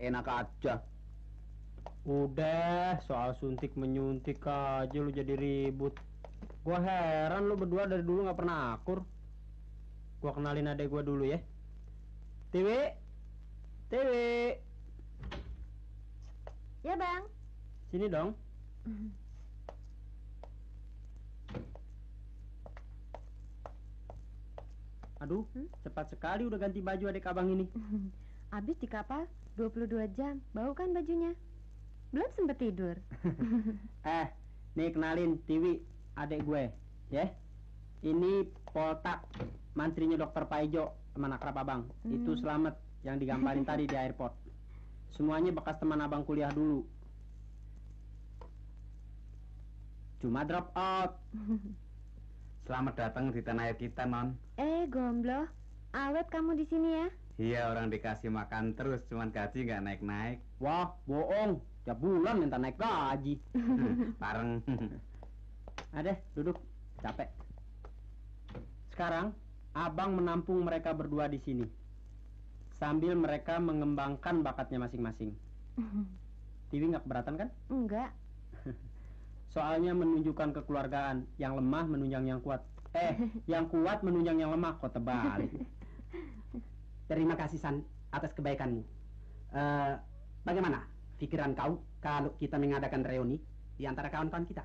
Enak aja. Udah, soal suntik menyuntik aja lu jadi ribut. Gua heran lu berdua dari dulu nggak pernah akur. Gua kenalin adek gua dulu ya. Tiwi. Ya, Bang. Sini dong. Aduh, cepat sekali udah ganti baju adek abang ini. Habis di kapal 22 jam. Bau kan bajunya? Belum sempet tidur. Nih kenalin Tiwi, adek gue, ya. Ini Poltak, mantrinya dokter Paijo. teman akrab abang. Itu Selamat yang digambarin tadi di airport. Semuanya bekas teman abang kuliah dulu. Cuma drop out. Selamat datang di tanah air kita, Non. Gombloh, awet kamu di sini ya? Iya, orang dikasih makan terus, cuman gaji nggak naik-naik. Wah, bohong. Tiap bulan minta naik gaji. Pareng. Ada, duduk. Capek. Sekarang, abang menampung mereka berdua di sini. Sambil mereka mengembangkan bakatnya masing-masing. Tiwi nggak keberatan kan? Enggak. Soalnya menunjukkan kekeluargaan. Yang lemah menunjang yang kuat. Yang kuat menunjang yang lemah. Kok terbalik. Terima kasih San atas kebaikanmu. Bagaimana pikiran kau kalau kita mengadakan reuni di antara kawan-kawan kita?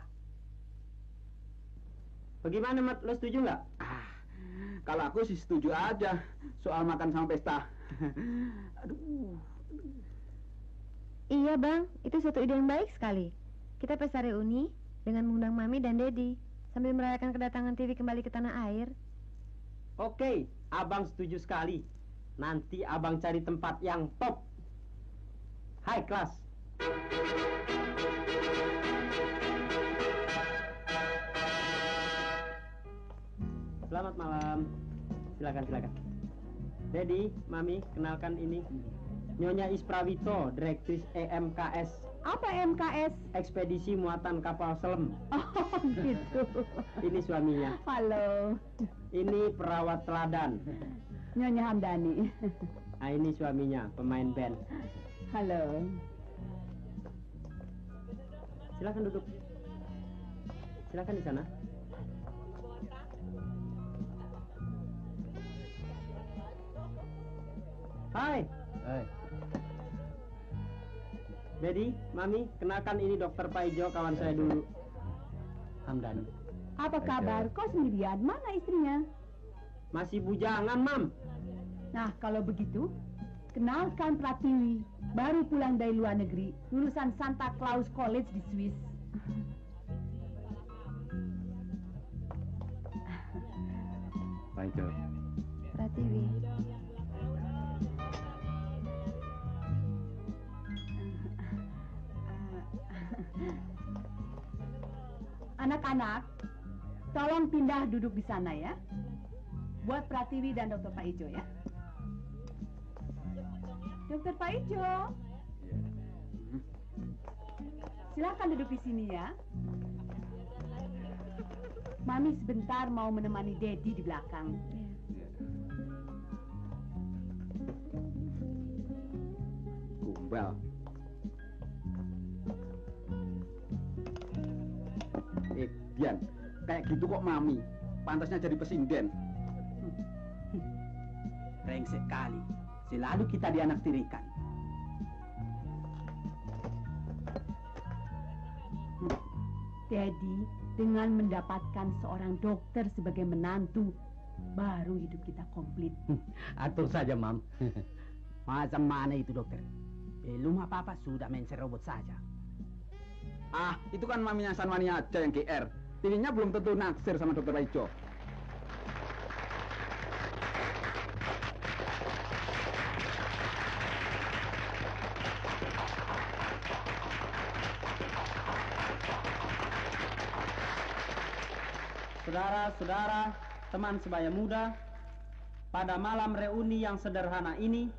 Bagaimana, Mat? Lo setuju nggak? Kalau aku sih setuju aja soal makan sama pesta. Aduh. Iya bang, itu suatu ide yang baik sekali. Kita pesta reuni dengan mengundang Mami dan Dedi sambil merayakan kedatangan TV kembali ke tanah air. Oke, abang setuju sekali. Nanti abang cari tempat yang top, high class. Selamat malam. Silakan. Dedi, Mami, kenalkan ini Nyonya Ispravito, Direktris EMKS. Apa MKS? Ekspedisi Muatan Kapal Selam. Oh gitu. Ini suaminya. Halo. Ini perawat teladan. Nyonya Hamdani. Nah, ini suaminya, pemain band. Halo. Silakan duduk. Silakan di sana. Hai. Dedi, Mami, kenalkan ini Dokter Paijo, kawan saya dulu. Hamdani. Apa kabar? Kok sendirian? Mana istrinya? Masih bujangan, Mam. Nah, kalau begitu, kenalkan Pratiwi. Baru pulang dari luar negeri, lulusan Santa Claus College di Swiss. Paijo. Pratiwi. Anak-anak, tolong pindah duduk di sana ya. Buat Pratiwi dan Dokter Paijo ya. Dokter Paijo. Silakan duduk di sini ya. Mami sebentar mau menemani Dedi di belakang. Gumbal. Dian, kayak gitu kok Mami. Pantasnya jadi presiden. Brengsek kali. Selalu kita dianaktirikan. Dedi, dengan mendapatkan seorang dokter sebagai menantu, baru hidup kita komplit. Atur saja, Mam. Macam mana itu dokter? Belum apa-apa sudah main serobot saja. Ah, itu kan maminya Sanwani aja yang GR. Tininya belum tentu naksir sama Dokter Paijo. Saudara-saudara, teman sebaya muda, pada malam reuni yang sederhana ini,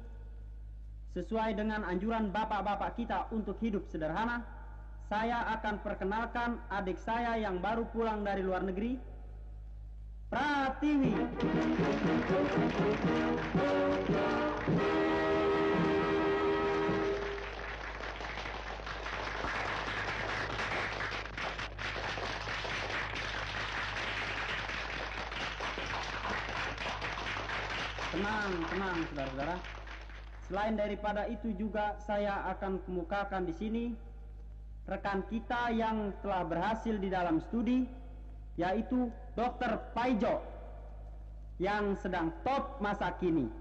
sesuai dengan anjuran bapak-bapak kita untuk hidup sederhana, saya akan perkenalkan adik saya yang baru pulang dari luar negeri, Pratiwi. Tenang, saudara-saudara. Selain daripada itu juga saya akan kemukakan di sini rekan kita yang telah berhasil di dalam studi, yaitu Dokter Paijo yang sedang top masa kini.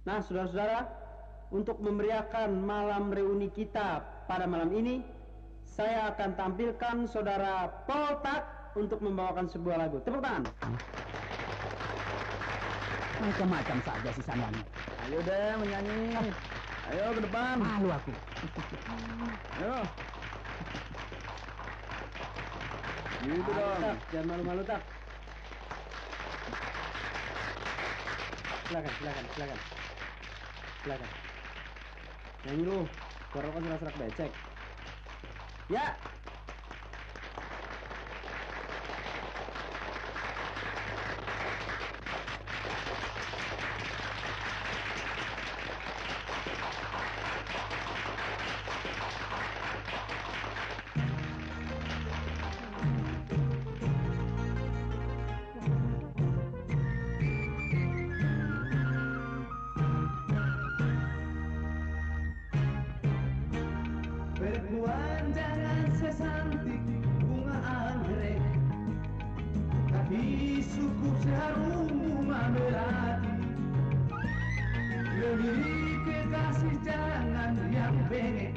Nah, saudara-saudara, untuk memeriahkan malam reuni kita pada malam ini, saya akan tampilkan saudara Poltak untuk membawakan sebuah lagu. Tepuk tangan. Macam-macam saja si Sanwani. Ayo deh menyanyi. Ayo ke depan. Malu aku. Ayo. Gitu dong. Tak, jangan malu-malu tak. Silakan. Nyanyi lu. Suara kan serak becek. Ya. Perempuan jangan sesantik bunga anggrek, tapi suku seharum bunga melati. Lebih kekasih jangan yang bengek,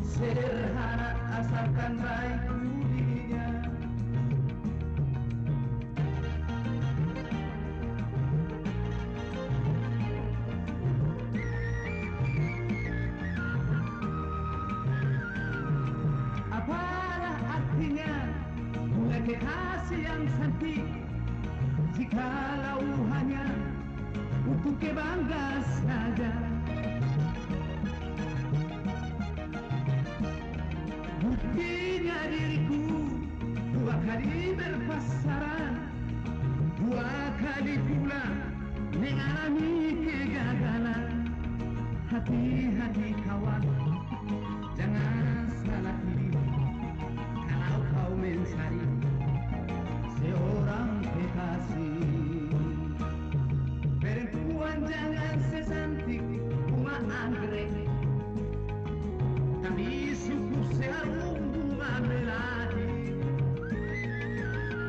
sederhana asalkan baik budinya. Apalah artinya bunga kekasih yang cantik jikalau hanya untuk kebangga saja. Buktinya diriku 2 kali berpasaran, 2 kali pula mengalami kegagalan. Hati-hati kawan, jangan salah pilih kalau kau mencari seorang kekasih. Perempuan jangan sesantik bunga anggrek, tapi suku seharum bunga melati.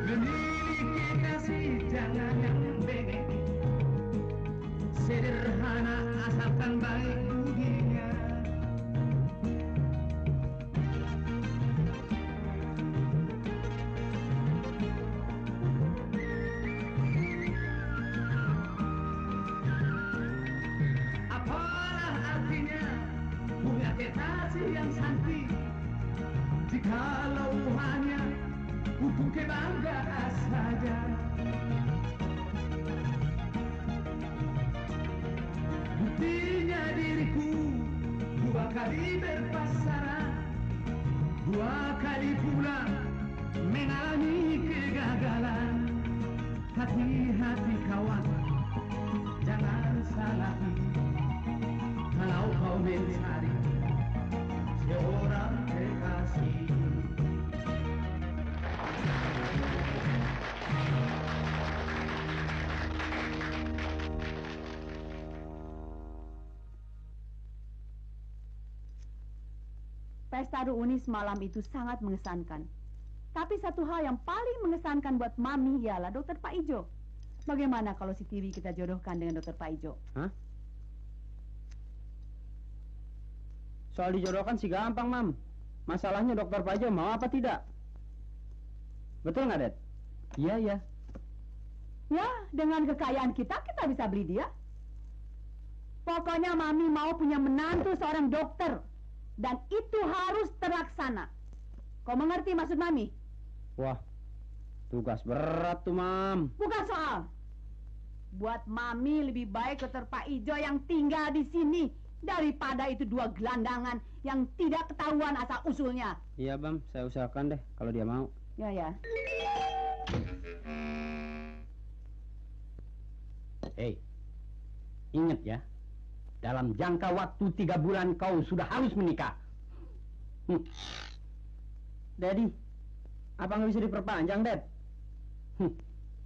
Memiliki kekasih jangan yang bengek, sederhana asalkan baik budinya. Apalah artinya bunga kekasih yang cantik jikalau hanya untuk kebanggaan saja. Buktinya diriku 2 kali berpasaran, 2 kali pula mengalami kegagalan. Hati-hati kawan, jangan salah pilih kalau kau mencari seorang kekasih. Pesta reuni semalam itu sangat mengesankan. Tapi satu hal yang paling mengesankan buat Mami ialah Dokter Pak Ijo. Bagaimana kalau si Tiwi kita jodohkan dengan Dokter Pak Ijo? Hah? Soal dijodohkan sih gampang, Mam. Masalahnya Dokter Pajo mau apa tidak? Betul nggak, Det? Iya. Ya, dengan kekayaan kita bisa beli dia. Pokoknya Mami mau punya menantu seorang dokter. Dan itu harus terlaksana. Kau mengerti maksud Mami? Wah, tugas berat tuh, Mam. Bukan soal. Buat Mami lebih baik Dokter Pak Ijo yang tinggal di sini daripada itu 2 gelandangan yang tidak ketahuan asal usulnya. Iya, Bam, saya usahakan deh kalau dia mau. Ya. Hei, ingat ya, dalam jangka waktu 3 bulan kau sudah harus menikah. Daddy, apa nggak bisa diperpanjang, Dad?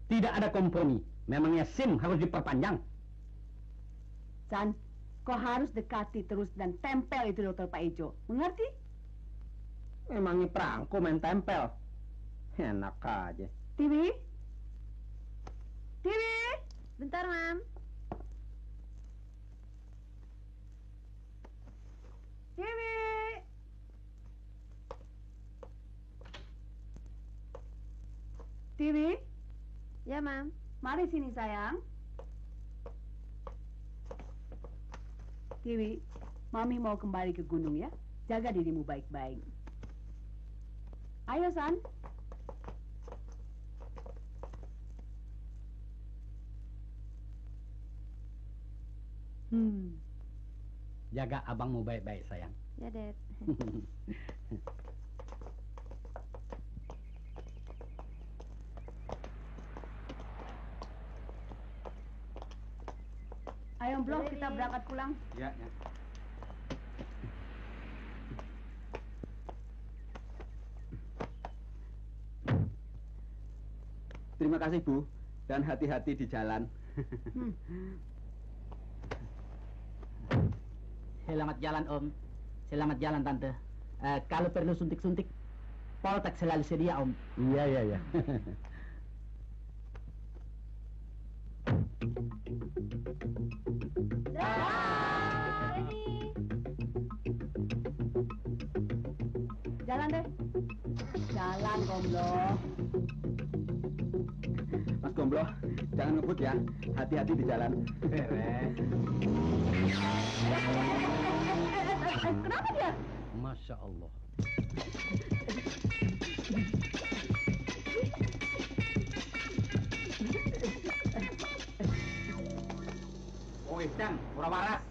Tidak ada kompromi. Memangnya SIM harus diperpanjang. San, kau harus dekati terus dan tempel itu Dokter Pak Ijo. Mengerti? Emangnya perangko main tempel? Enak aja. Tiwi? Bentar, Mam. Tiwi, Ya, Mam. mari sini sayang. Tiwi, Mami mau kembali ke gunung ya. Jaga dirimu baik-baik. Ayo, San. Jaga abangmu baik-baik, sayang. Ya, Dad. Ayo, Blok, kita berangkat pulang. Ya, ya. Terima kasih, Bu. Dan hati-hati di jalan. Selamat jalan, Om. Selamat jalan, Tante. Kalau perlu suntik-suntik, Poltek selalu sedia, Om. Iya, iya, iya. Jalan deh. Jalan, Gomblo. Mas Gomblo, jangan ngebut ya. Hati-hati di jalan. Kenapa dia? Masya Allah. Oh, Dang, ora waras.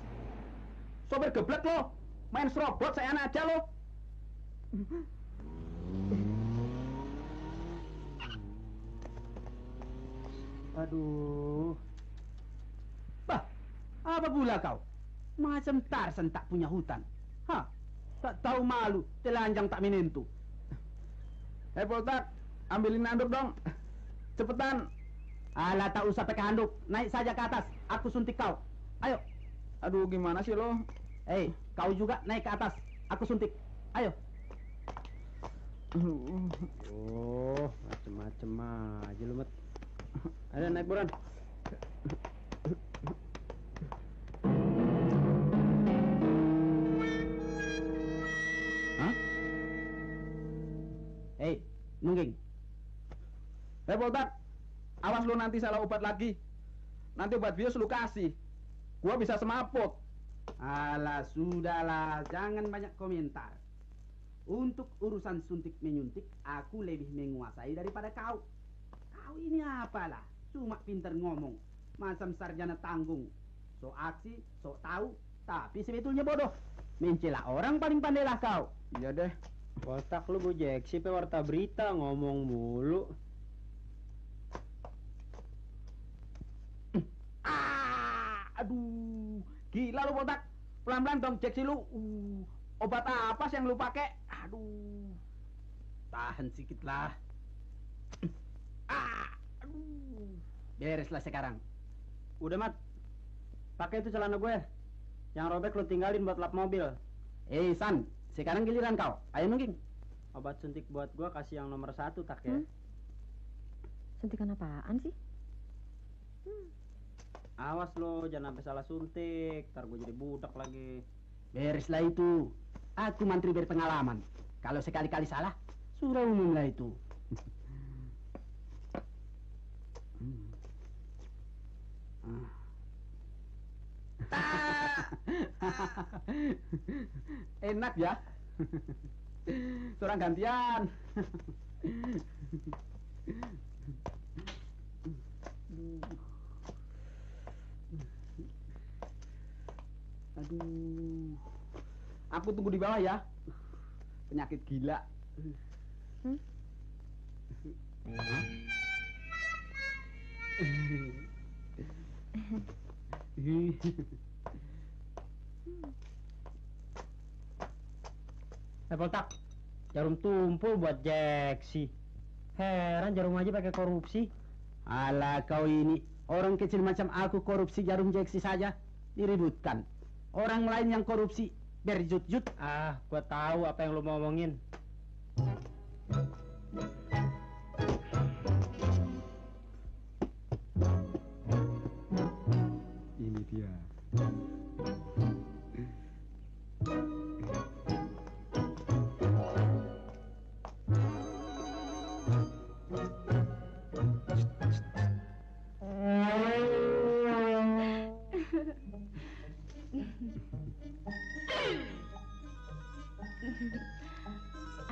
Sopir geblek lo. Main serobot saya anak aja lo. Aduh. Bah, apa pula kau? Macam Tarzan tak punya hutan. Hah? Tak tahu malu, telanjang tak menentu. Poltak, ambilin anduk dong. Cepetan. Alah, tak usah pakai handuk. Naik saja ke atas. Aku suntik kau. Ayo. Aduh, gimana sih lo? Kau juga naik ke atas. Aku suntik. Ayo. Oh, macem-macem aja lu, Mat. Ada naik buruan. Hah? Nungging. Poltak, awas lu nanti salah obat lagi. Nanti obat bius lu kasih. Gua bisa semaput. Alah, sudahlah. Jangan banyak komentar. Untuk urusan suntik menyuntik, aku lebih menguasai daripada kau. Kau ini apalah? Cuma pintar ngomong. Macam sarjana tanggung. So aksi, so tahu, tapi sebetulnya bodoh. Mencela orang paling pandailah kau. Iya deh. Poltak lu gojek sih pe warta berita ngomong mulu. Aduh, gila lu Poltak. Pelan-pelan dong cek lu. Obat apa sih yang lu pakai? Aduh. Tahan sedikit lah. Aduh. Bereslah sekarang. Udah, Mat. Pakai itu celana gue. Yang robek lu tinggalin buat lap mobil. San, sekarang giliran kau. Ayo nungging. Obat suntik buat gua kasih yang nomor 1, tak ya? Suntikan apaan sih? Awas lo, jangan sampai salah suntik. Ntar gue jadi budak lagi. Bereslah itu. Aku mantri berpengalaman. Kalau sekali-kali salah, sudah umum lah itu. Enak ya. Seorang gantian. Aduh. Aku tunggu di bawah ya. Penyakit gila. Poltak, jarum tumpul buat Jeksi. Heran jarum aja pakai korupsi. Alah kau ini, orang kecil macam aku korupsi jarum Jeksi saja diributkan. Orang lain yang korupsi berjut-jut. Gua tahu apa yang lu mau ngomongin. Ini dia.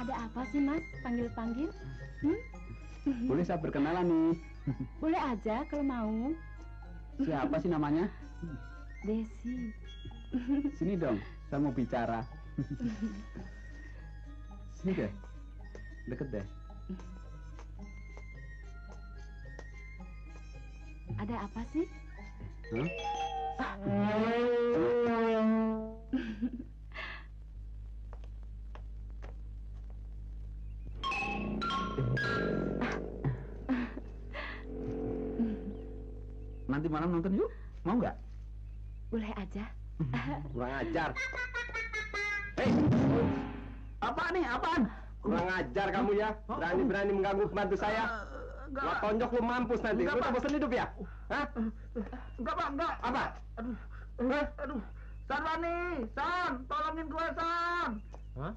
Ada apa sih, Mas? Panggil-panggil? Boleh saya berkenalan nih? Boleh aja kalau mau. Siapa sih namanya? Desi. Sini dong, saya mau bicara. Sini deh, deket deh. Ada apa sih? Hah? Nanti malam nonton yuk, mau nggak? Boleh aja. Kurang ajar. Hei, apa nih? Apaan? Kurang ajar kamu ya. Berani-berani mengganggu pembantu saya. Gua tonjok lu mampus nanti. Lu tak bosan hidup ya? Hah? Enggak, Pak, enggak. Apa? Aduh. Sarwani, San, tolongin gue, San. Hah?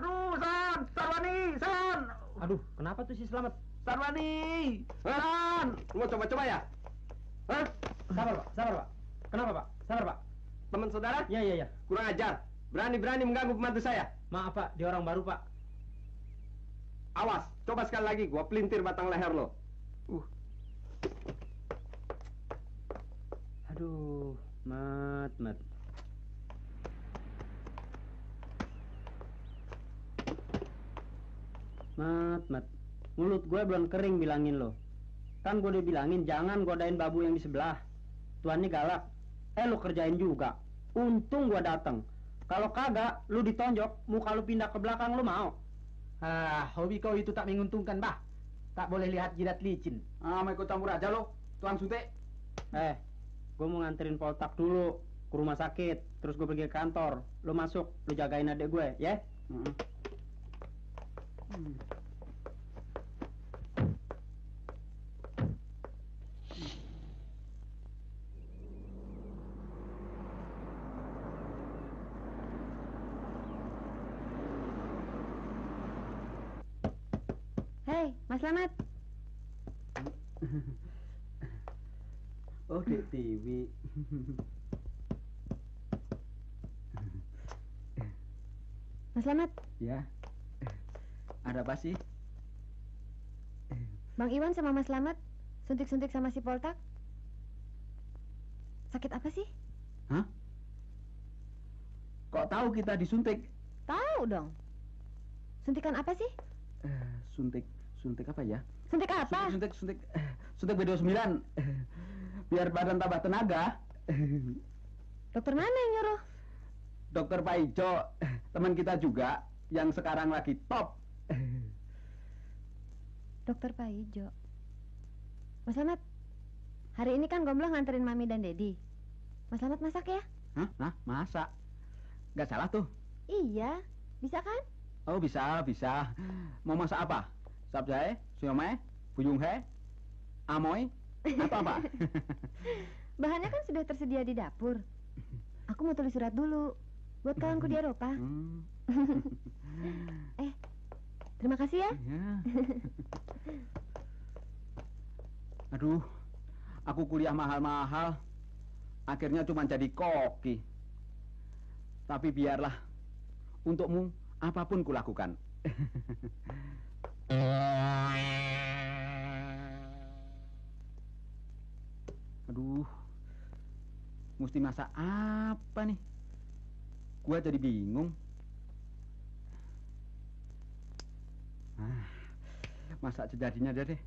Aduh, San, Sarwani, San. Aduh, kenapa tuh si Selamat? Sarwani, Hah? San. Lu mau coba-coba ya? Hah? Sabar, Pak. Sabar, Pak. Kenapa, Pak? Sabar, Pak. Teman saudara? Iya. Kurang ajar. Berani-berani mengganggu pembantu saya. Maaf, Pak. Dia orang baru, Pak. Awas, coba sekali lagi. Gua pelintir batang leher lo. Aduh, Mat. Mat. Mulut gue belum kering bilangin lo. Kan gue udah bilangin jangan godain babu yang di sebelah. Tuannya galak. Lu kerjain juga. Untung gue dateng. Kalau kagak, lu ditonjok, muka lu pindah ke belakang, lu mau? Hobi kau itu tak menguntungkan, Bah. Tak boleh lihat jidat licin. Mau ikut campur aja lo, Tuan Sute. Gue mau nganterin Poltak dulu ke rumah sakit, terus gue pergi ke kantor. Lu masuk, lu jagain adek gue, ya? Hei, Mas Slamet. Oh, Dek Tiwi. Mas Slamet, Ya. Ada apa sih? Bang Iwan sama Mas Slamet suntik-suntik sama si Poltak. Sakit apa sih? Hah? Kok tahu kita disuntik? Tahu dong. Suntikan apa sih? Suntik apa ya? Suntik apa? Suntik B29. Biar badan tambah tenaga. Dokter mana yang nyuruh? Dokter Pak Ijo, teman kita juga yang sekarang lagi top. Dokter Pak Ijo. Mas Slamet, hari ini kan Gombloh nganterin Mami dan Dedi. Mas Slamet masak ya? Hah? Nah, masak. Gak salah tuh. Iya, bisa kan? Oh, bisa. Mau masak apa? Sabjai, siomay, buyunghe, amoy, atau apa? Bahannya kan sudah tersedia di dapur. Aku mau tulis surat dulu buat kawanku di Eropa. Terima kasih ya. Iya. Aduh, aku kuliah mahal-mahal, akhirnya cuma jadi koki. Tapi biarlah, untukmu apapun kulakukan. Aduh, mesti masak apa nih? Gua jadi bingung. Masak sejadinya aja deh.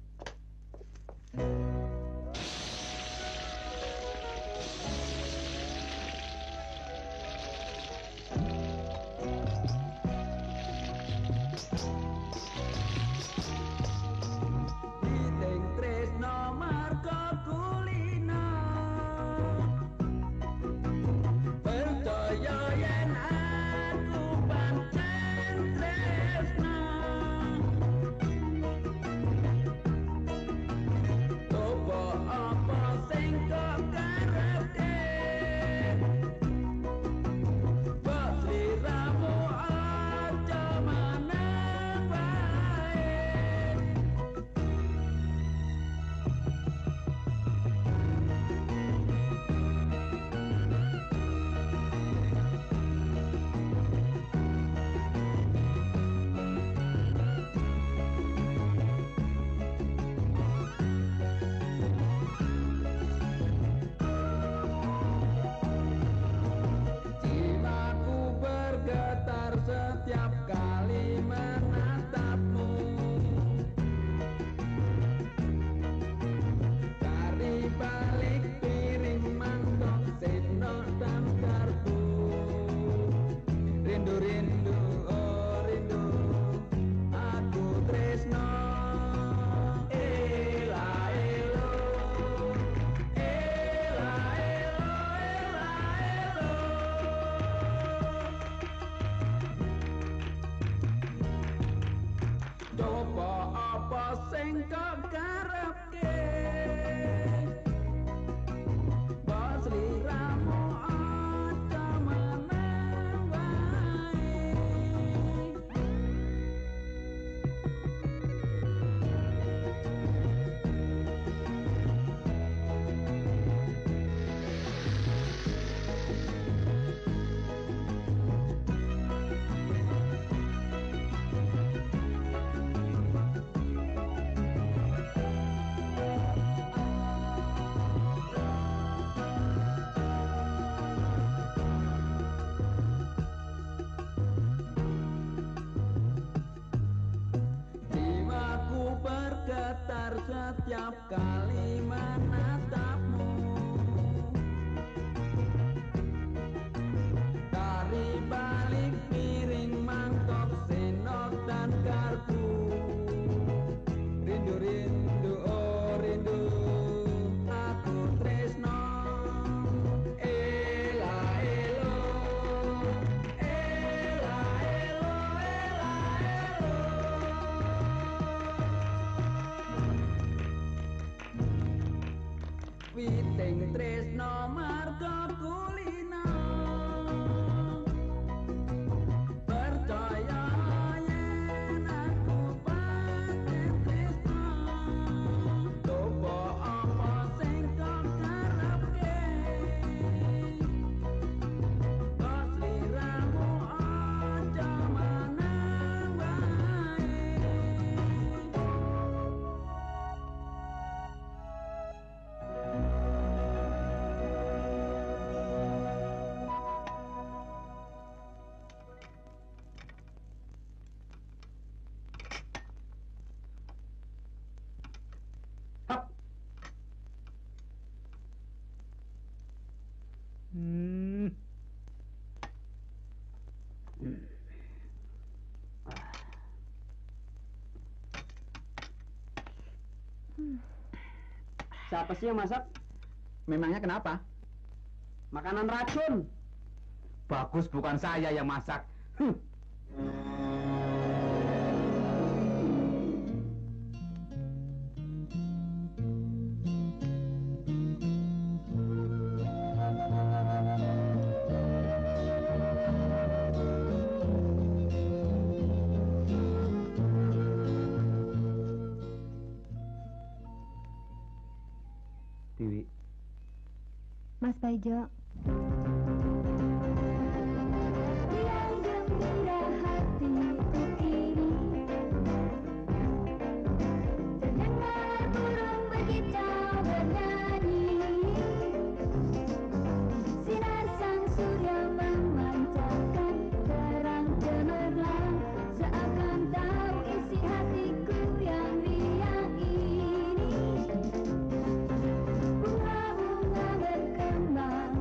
setiap kali menatapmu. Dari balik piring mangkok, sendok dan garpu. Rindu, rindu, oh rindu, aku tresno. Ela, elo, ela, elo, ela, elo. Coba apa sing kok karepke, bos liramu aja menang wae. Jiwaku bergetar setiap kali menatapmu. Dari balik piring mangkok, sendok dan garpu. Rindu, rindu, oh rindu, aku tresno. Ela, elo, ela, elo, ela, elo. Witing tresno marga kulino. Percaya yen aku pancen tresno. Coba apa sing kok karepke, bos liramu aja menang wae. Siapa sih yang masak? Memangnya kenapa? Makanan racun. Bagus bukan saya yang masak. Dewi. Mas Paijo. Yang gembira hatiku ini, terdengar burung berkicau bernyanyi. Sinar sang surya memancarkan terang cemerlang, seakan tahu isi hatiku yang riang ini. Bunga-bunga berkembang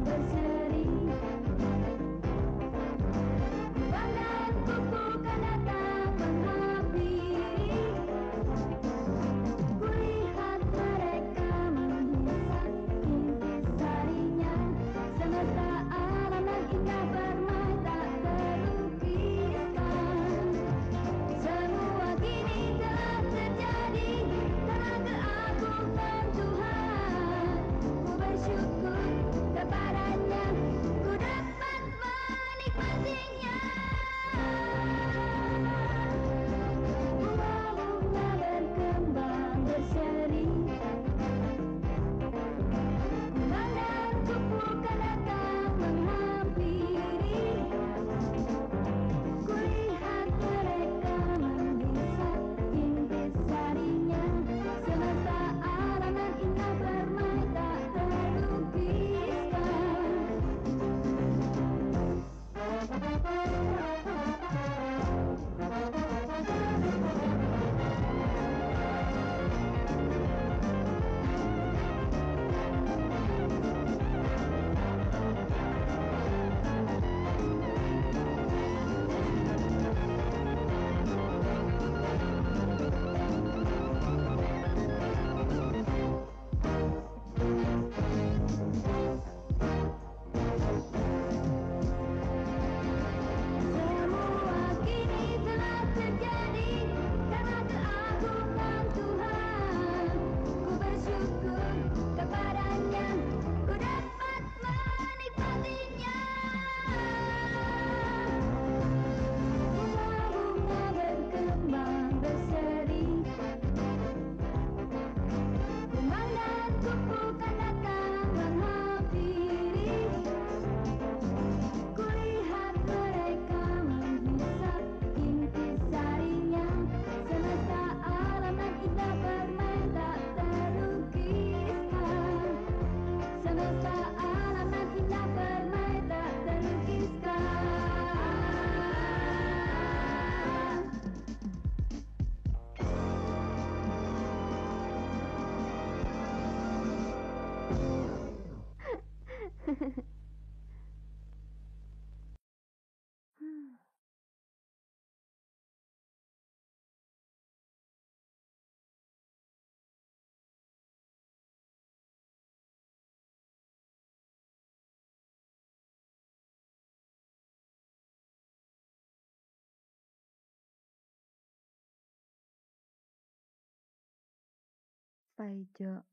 Paijo.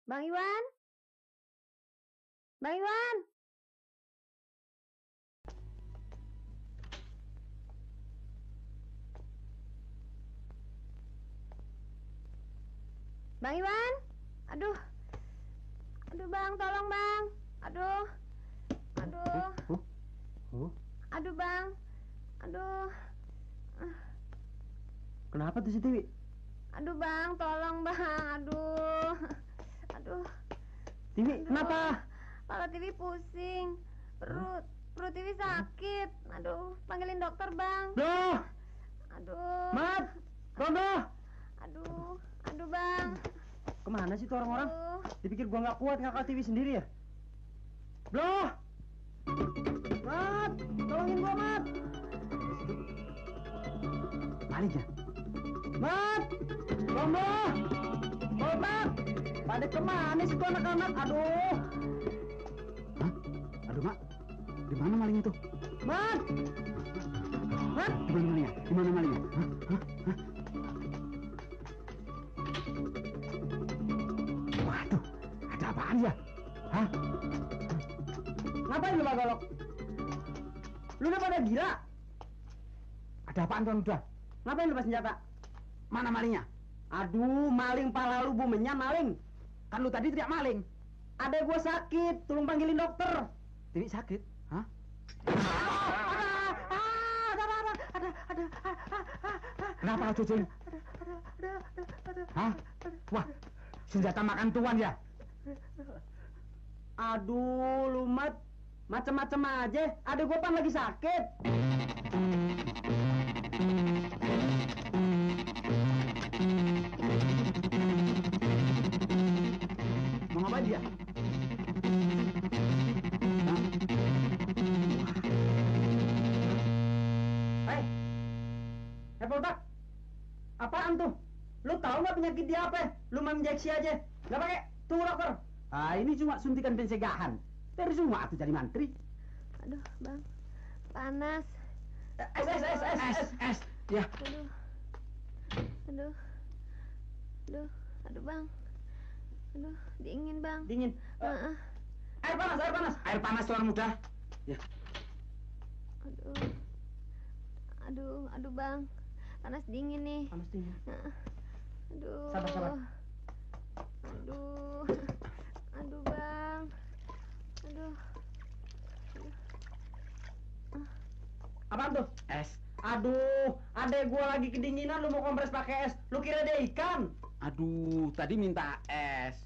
Bang Iwan? Bang Iwan? Bang Iwan? Aduh. Aduh Bang, tolong Bang. Aduh. Aduh. Aduh Bang. Aduh. Kenapa tuh si Tiwi? Aduh Bang, tolong Bang. Aduh. Aduh. Tiwi, Aduh. kenapa? Kepala Tiwi pusing. Perut Tiwi sakit. Aduh, panggilin dokter Bang. Loh, Aduh. Mat, Rondo. Aduh. Aduh Bang. Kemana sih tuh orang-orang? Aduh. Dipikir gua nggak kuat ngangkat Tiwi sendiri ya? Loh, Mat, tolongin gua Mat. Balik ya? Mat, Rondo, Mat, pada kemana sih tuh anak-anak? Aduh. Hah? Aduh, Mak. Di mana malingnya tuh? Mat, Mat, Di mana malingnya? Di mana malingnya? Waduh, ada apaan ya? Hah? ngapain lu Pak Golok? Lu udah pada gila? Ada apaan tuan udah? Ngapain lu pas senjata? Mana malingnya? Aduh, maling pala lu bumennya maling. Kan lu tadi teriak maling. Ada gua sakit, tolong panggilin dokter. Tiwi sakit? Hah? Kenapa Cucing? Hah? Wah, senjata makan tuan ya? Aduh, lu Mat, macem-macem aja. Ada gua pan lagi sakit. Mau ngapain dia? Hei, Poltak, apaan tuh? Lu tahu nggak penyakit dia apa? Lu main injeksi aja, nggak pakai. Tunggu dokter. Ah, ini cuma suntikan pencegahan. Dari semua tuh jadi mantri. Aduh, Bang. Panas. Es. Ya. Aduh. Aduh. Aduh. Aduh, Bang. Aduh, dingin, Bang. Dingin. Heeh. Air panas. Air panas tuan muda. Ya. Aduh, Bang. Panas dingin nih. Panas dingin. Aduh. Sabar. Aduh, Bang. Aduh. Apaan tuh? Es. Aduh, adek gua lagi kedinginan, lu mau kompres pakai es. Lu kira dia ikan? Aduh, tadi minta es.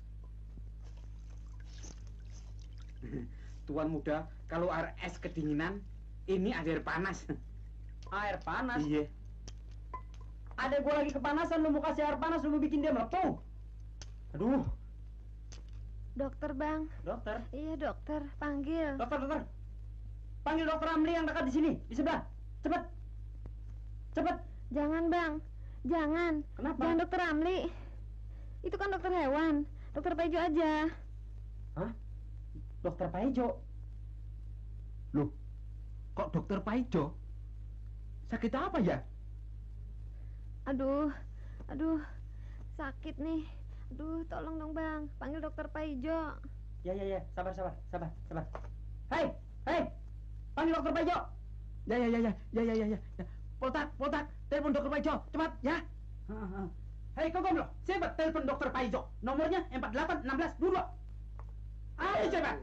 Tuan muda, kalau air es kedinginan, ini air panas. Air panas? Iya. Adek gua lagi kepanasan, lu mau kasih air panas, lu mau bikin dia melepuh. Aduh. Dokter, Bang. Dokter? Iya, dokter. Panggil. Dokter. Panggil dokter Ramli yang dekat di sini, di sebelah. Cepet. Jangan, Bang. Jangan. Kenapa? Jangan dokter Ramli. Itu kan dokter hewan. Dokter Paijo aja. Hah? Dokter Paijo? Loh, kok dokter Paijo? Sakit apa ya? Aduh. Sakit nih. Aduh, tolong dong, Bang. Panggil dokter Paijo. Ya. Sabar. Hei. Panggil dokter Paijo. Ya. Poltak, telepon dokter Paijo, cepat ya. Hei, Kogom lo, cepat telepon dokter Paijo. Nomornya 481622. Ayo cepat.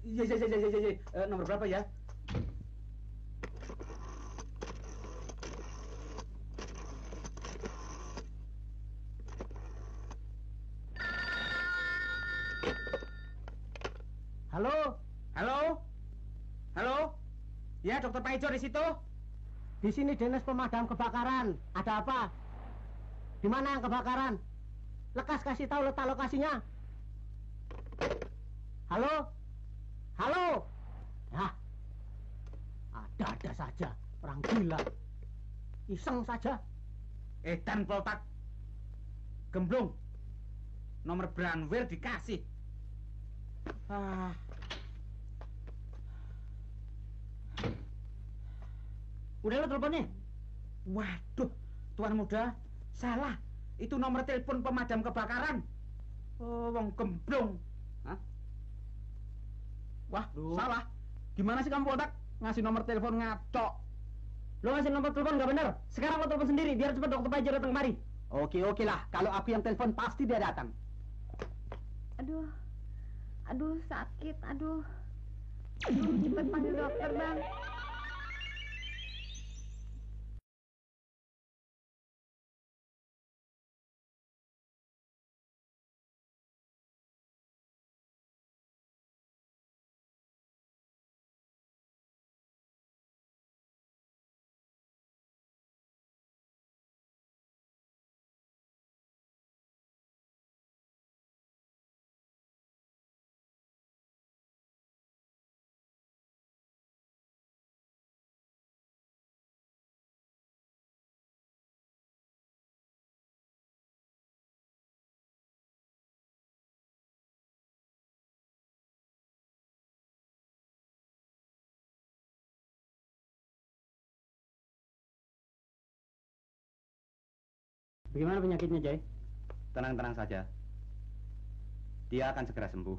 Iya. Nomor berapa ya? Halo? Ya, dokter Paijo di situ? Di sini dinas pemadam kebakaran. Ada apa? Di mana yang kebakaran? Lekas kasih tahu letak lokasinya. Halo? Hah? Ada saja orang gila. Iseng saja. Edan Poltak. Gemblung. nomor Branwil dikasih. Udah lo teleponnya? Waduh, tuan muda, salah. Itu nomor telepon pemadam kebakaran. Oh, wong gemblong. Hah? Wah, Duh. salah. Gimana sih kamu Botak? Ngasih nomor telepon ngaco. Lo ngasih nomor telepon nggak bener. Sekarang lo telepon sendiri biar cepet dokter Pajar datang kemari. Oke lah, kalau aku yang telepon pasti dia datang. Aduh. Aduh, sakit. Aduh. Cepet panggil dokter, Bang. Bagaimana penyakitnya, Jay? Tenang-tenang saja. Dia akan segera sembuh.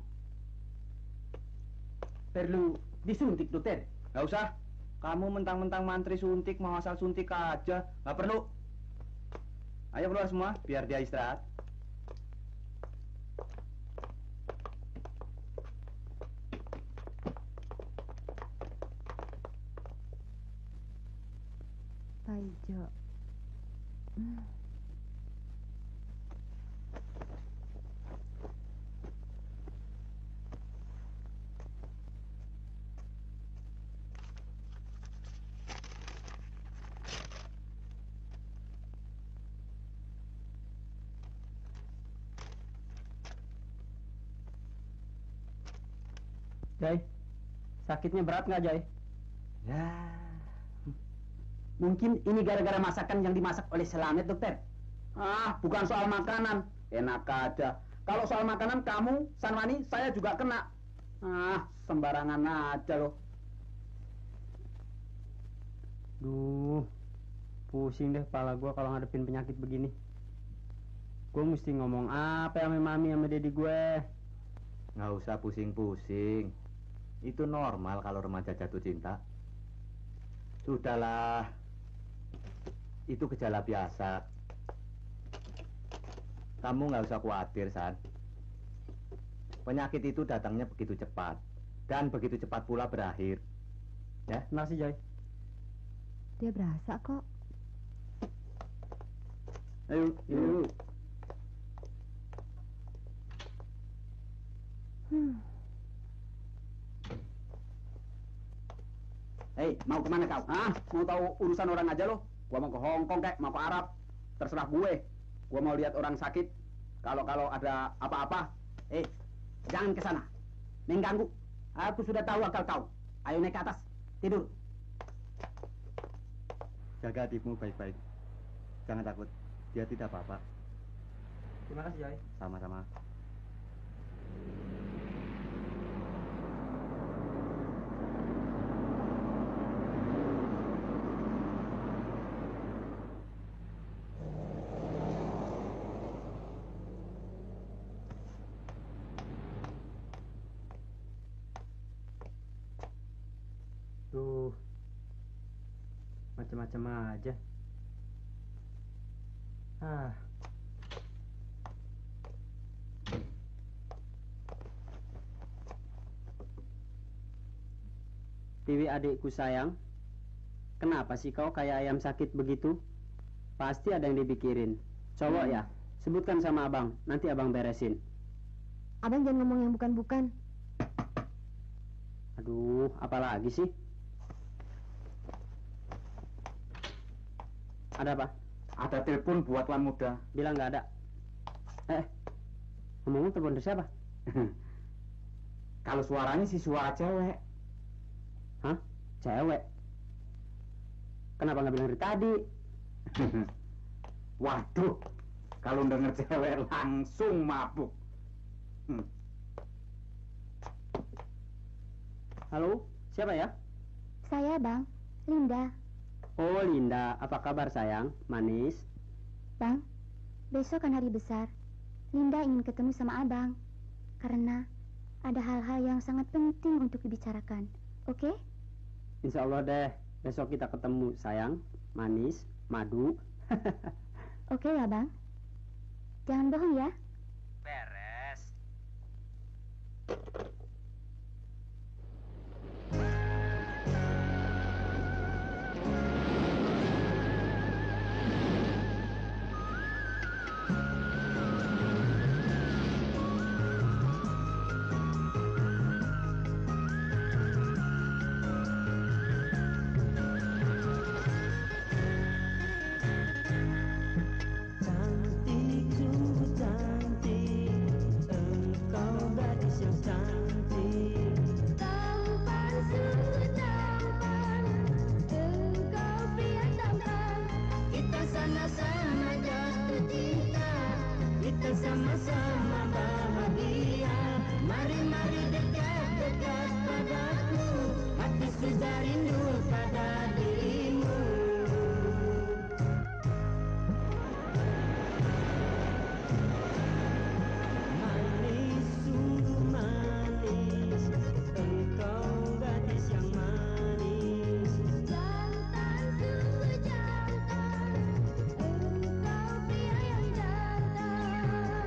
Perlu disuntik, dokter. Nggak usah. Kamu mentang-mentang mantri suntik, mau asal suntik aja. Nggak perlu. Ayo keluar semua, biar dia istirahat. Pak Ijo. Jay, sakitnya berat nggak, Jay? Ya, mungkin ini gara-gara masakan yang dimasak oleh Selamet, dokter. Bukan soal makanan. Enak aja. Kalau soal makanan kamu, Sanwani, saya juga kena. Sembarangan aja loh. Duh, pusing deh kepala gua kalau ngadepin penyakit begini. Gue mesti ngomong apa sama mami sama dedi gue? Nggak usah pusing-pusing. Itu normal kalau remaja jatuh cinta. Sudahlah. Itu gejala biasa. Kamu nggak usah khawatir, San. Penyakit itu datangnya begitu cepat. Dan begitu cepat pula berakhir. Ya? Benar sih, Jay. Dia berasa kok. Ayo, yuk. Hei, mau kemana kau? Mau tahu urusan orang aja lo? Gua mau ke Hong Kong kek, mau ke Arab. Terserah gue. Gua mau lihat orang sakit. Kalau ada apa-apa, jangan ke sana. Mengganggu. Aku sudah tahu akal kau. Ayo naik ke atas. Tidur. Jaga hatimu baik-baik. Jangan takut. Dia tidak apa-apa. Terima kasih, Jay. Sama-sama. Tuh, macam-macam aja. Tiwi adikku sayang, kenapa sih kau kayak ayam sakit begitu? Pasti ada yang dipikirin. Cowok ya? Sebutkan sama abang, nanti abang beresin. Abang jangan ngomong yang bukan-bukan. Aduh, apa lagi sih? Ada apa? Ada telepon buat Tuan Muda. Bilang nggak ada. Ngomong telepon dari siapa? Kalau suaranya sih suara cewek. Hah? Cewek? Kenapa nggak bilang dari tadi? Waduh, Kalau denger cewek langsung mabuk. Halo, siapa ya? Saya, Bang. Linda. Oh, Linda. Apa kabar, sayang? Manis? Bang, besok kan hari besar. Linda ingin ketemu sama Abang. Karena ada hal-hal yang sangat penting untuk dibicarakan. Oke? Insya Allah deh. Besok kita ketemu, sayang. Manis, madu. Oke ya, Bang? Jangan bohong ya. Beres. Cantik, sungguh cantik, engkau gadis yang cantik. Tampan, sungguh tampan, engkau pria tampan. Kita sama-sama jatuh cinta, kita sama-sama bahagia. Mari-mari dekat-dekat padaku, hati sudah rindu pada dirimu. Manis, sungguh manis, engkau gadis yang manis. Jantan, sungguh jantan, engkau pria yang jantan.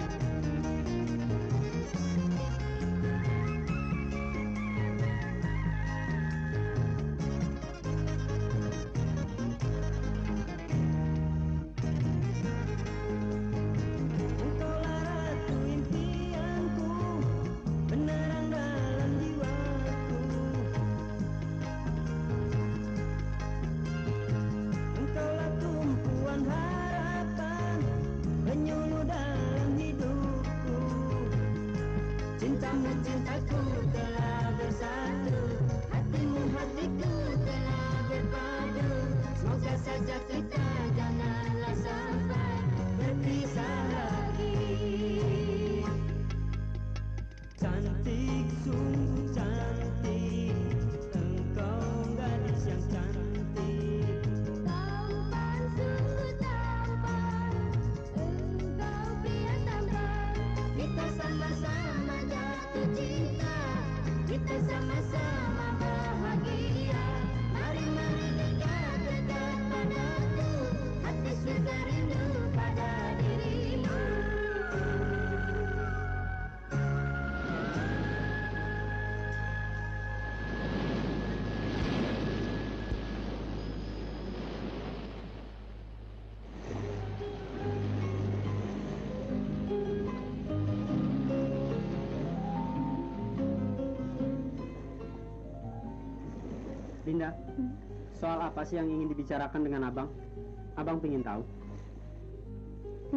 Engkaulah ratu impianku, penerang dalam jiwaku. Engkaulah tumpuan harapan, penyuluh dalam hidupku. Cintamu cintaku telah bersatu, hatimu hatiku telah berpadu. Semoga saja kita janganlah sampai berpisah lagi. Cantik, sungguh cantik, engkau gadis yang cantik. Tampan, sungguh tampan, engkau pria tampan. Kita sama-sama jatuh cinta, kita sama-sama bahagia. Mari-mari dekat-dekat padaku, hati sudah rindu pada dirimu. Linda, soal apa sih yang ingin dibicarakan dengan abang? Abang pengen tahu.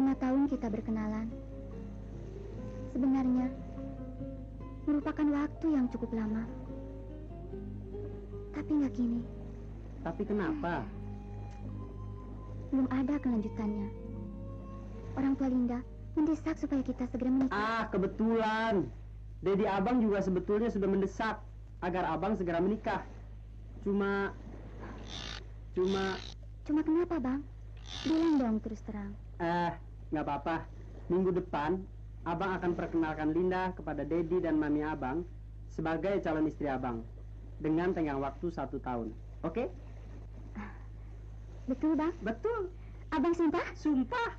5 tahun kita berkenalan. Sebenarnya merupakan waktu yang cukup lama. Tapi nggak kini, Tapi kenapa? belum ada kelanjutannya. Orang tua Linda mendesak supaya kita segera menikah. Ah, kebetulan. Dedi abang juga sebetulnya sudah mendesak agar abang segera menikah. Cuma Kenapa, Bang? Bilang dong terus terang. nggak apa-apa. Minggu depan, abang akan perkenalkan Linda kepada Dedi dan mami abang sebagai calon istri abang dengan tenggang waktu 1 tahun. Oke? Betul, Bang? Betul. Abang sumpah? Sumpah.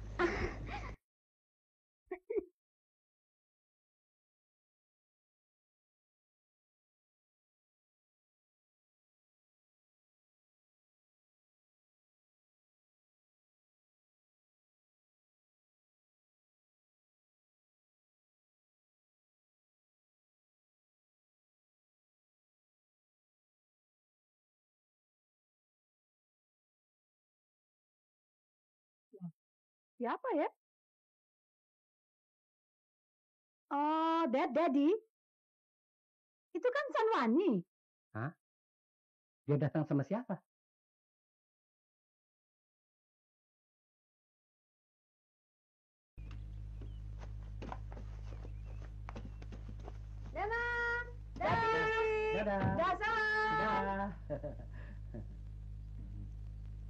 Siapa ya? Oh, Daddy. Itu kan Sanwani. Dia datang sama siapa? Dadah. Dadah.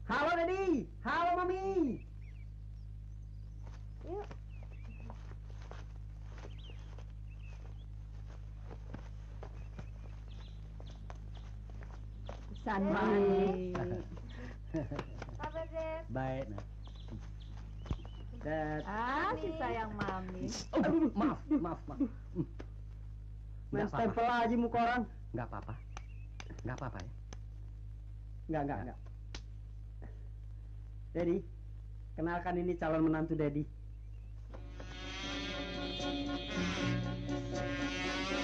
Halo Dedi. Halo Mami. Yuk. Sanmani. Kabar, Dad? Baik, nah. Dad. Si sayang Mami. Oh, maaf. Main stempel aja muka orang. Nggak apa-apa ya. Enggak. Dedi, kenalkan ini calon menantu Dedi.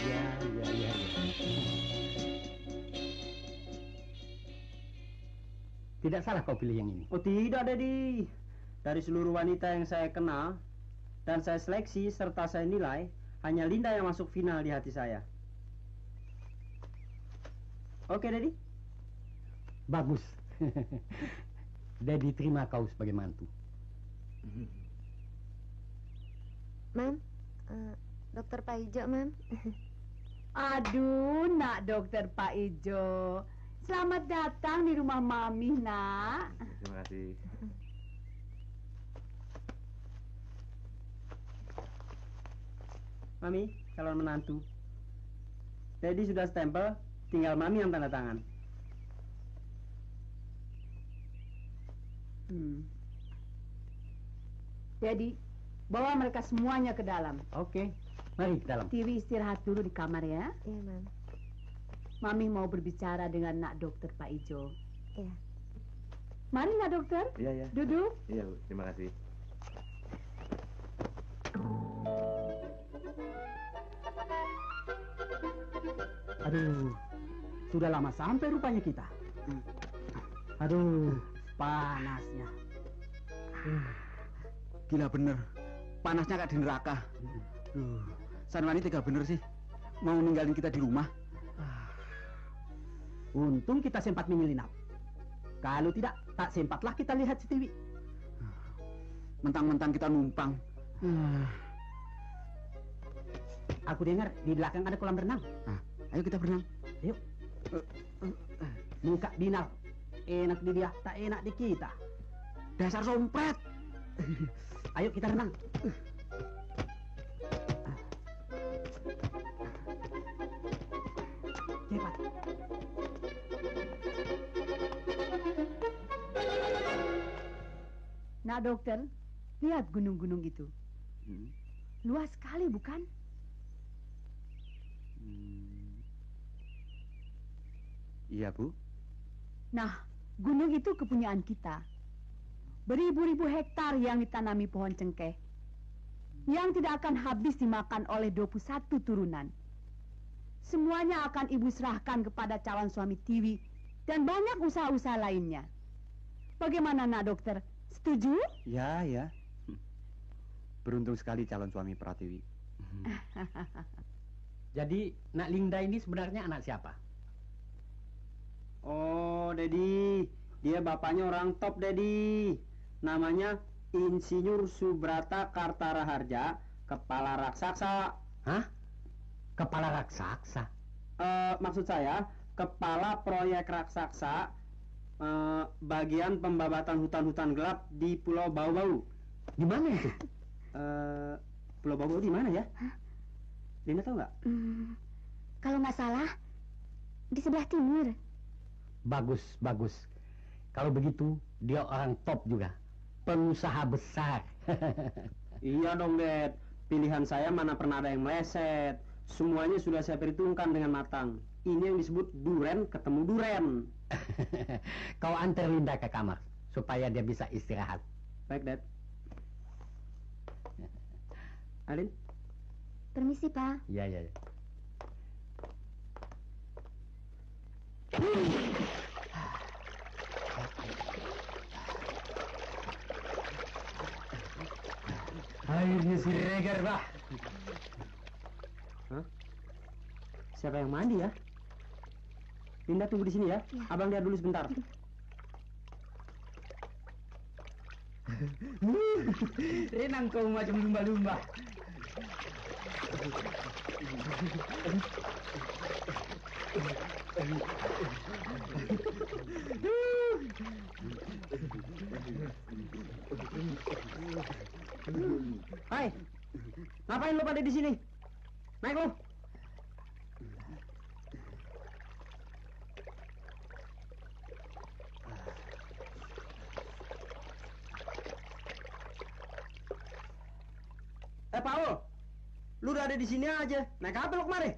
Ya. Tidak salah kau pilih yang ini. Oh tidak, Dedi. Dari seluruh wanita yang saya kenal dan saya seleksi serta saya nilai, hanya Linda yang masuk final di hati saya. Oke, Dedi. Bagus. Dedi terima kau sebagai mantu. Mam, dokter Pak Ijo, Mam. Aduh, nak dokter Pak Ijo. Selamat datang di rumah Mami, nak. Terima kasih. Mami, calon menantu. Dedi sudah stempel, tinggal Mami yang tanda tangan. Jadi, bawa mereka semuanya ke dalam. Oke, mari ke dalam. TV istirahat dulu di kamar ya. Iya, Mam. Mami mau berbicara dengan nak dokter Pak Ijo. Iya. Mari nak dokter. Iya. Duduk. Iya, Bu. Terima kasih. Aduh, sudah lama sampai rupanya kita. Aduh, panasnya. Gila bener. Panasnya kayak di neraka. Sanwani tega bener sih. Mau ninggalin kita di rumah. Untung kita sempat menyelinap. Kalau tidak, tak sempatlah kita lihat si TV. Mentang-mentang kita numpang. Aku dengar di belakang ada kolam renang. Ayo kita berenang. Yuk. Muka Binal. Enak di dia, tak enak di kita. Dasar sompret. Ayo kita renang. Cepat. Nah dokter, lihat gunung-gunung itu. Luas sekali bukan? Iya, Bu. Nah, gunung itu kepunyaan kita. Beribu-ribu hektar yang ditanami pohon cengkeh. Yang tidak akan habis dimakan oleh 21 turunan. Semuanya akan ibu serahkan kepada calon suami Tiwi dan banyak usaha-usaha lainnya. Bagaimana nak dokter? Setuju? Ya. Beruntung sekali calon suami Pratiwi. Jadi, Nak Linda ini sebenarnya anak siapa? Oh, Dedi. Dia bapaknya orang top, Dedi. Namanya Insinyur Subrata Kartaraharja, kepala raksasa. Hah? Kepala raksasa? Maksud saya, kepala proyek raksasa bagian pembabatan hutan-hutan gelap di Pulau Bau-Bau. Di mana itu? Pulau Bau-Bau di mana ya? Lina tahu nggak? Kalau nggak salah, di sebelah timur. Bagus. Kalau begitu, dia orang top juga. Pengusaha besar. Iya dong, Dad. Pilihan saya mana pernah ada yang meleset. Semuanya sudah saya perhitungkan dengan matang. Ini yang disebut duren ketemu duren. Kau antar Linda ke kamar, supaya dia bisa istirahat. Baik, Dad. Alin? Permisi, Pak. Ya. Airnya si Regar, Pak. Hah? Siapa yang mandi ya? Linda tunggu di sini ya. Abang lihat dulu sebentar. Renang kau macam lumba-lumba. Hai, ngapain lu pada di sini? Naik lu. Paul, lu udah ada di sini aja. Naik apa lu kemari?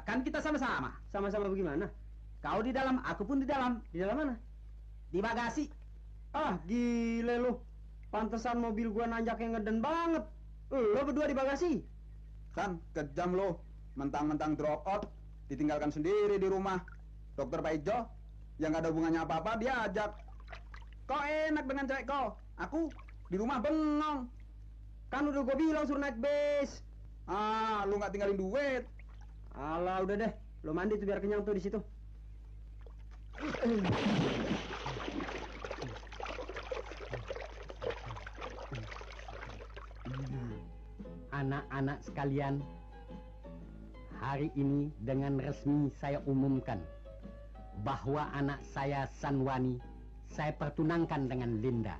Kan kita sama-sama. Sama-sama bagaimana? Kau di dalam, aku pun di dalam. Di dalam mana? Di bagasi. Ah, gile lu. Pantesan mobil gua nanjaknya ngeden banget. Lu berdua di bagasi. San, kejam lo. Mentang-mentang drop out, ditinggalkan sendiri di rumah. Dokter Pak Ijo, yang gak ada hubungannya apa-apa, dia ajak. Kok enak dengan cewek kau? Aku di rumah bengong. Kan udah gua bilang suruh naik bis. Ah, lu gak tinggalin duit. Alah, udah deh. Lu mandi tuh biar kenyang tuh di situ. Anak-anak sekalian, hari ini dengan resmi saya umumkan bahwa anak saya Sanwani saya pertunangkan dengan Linda.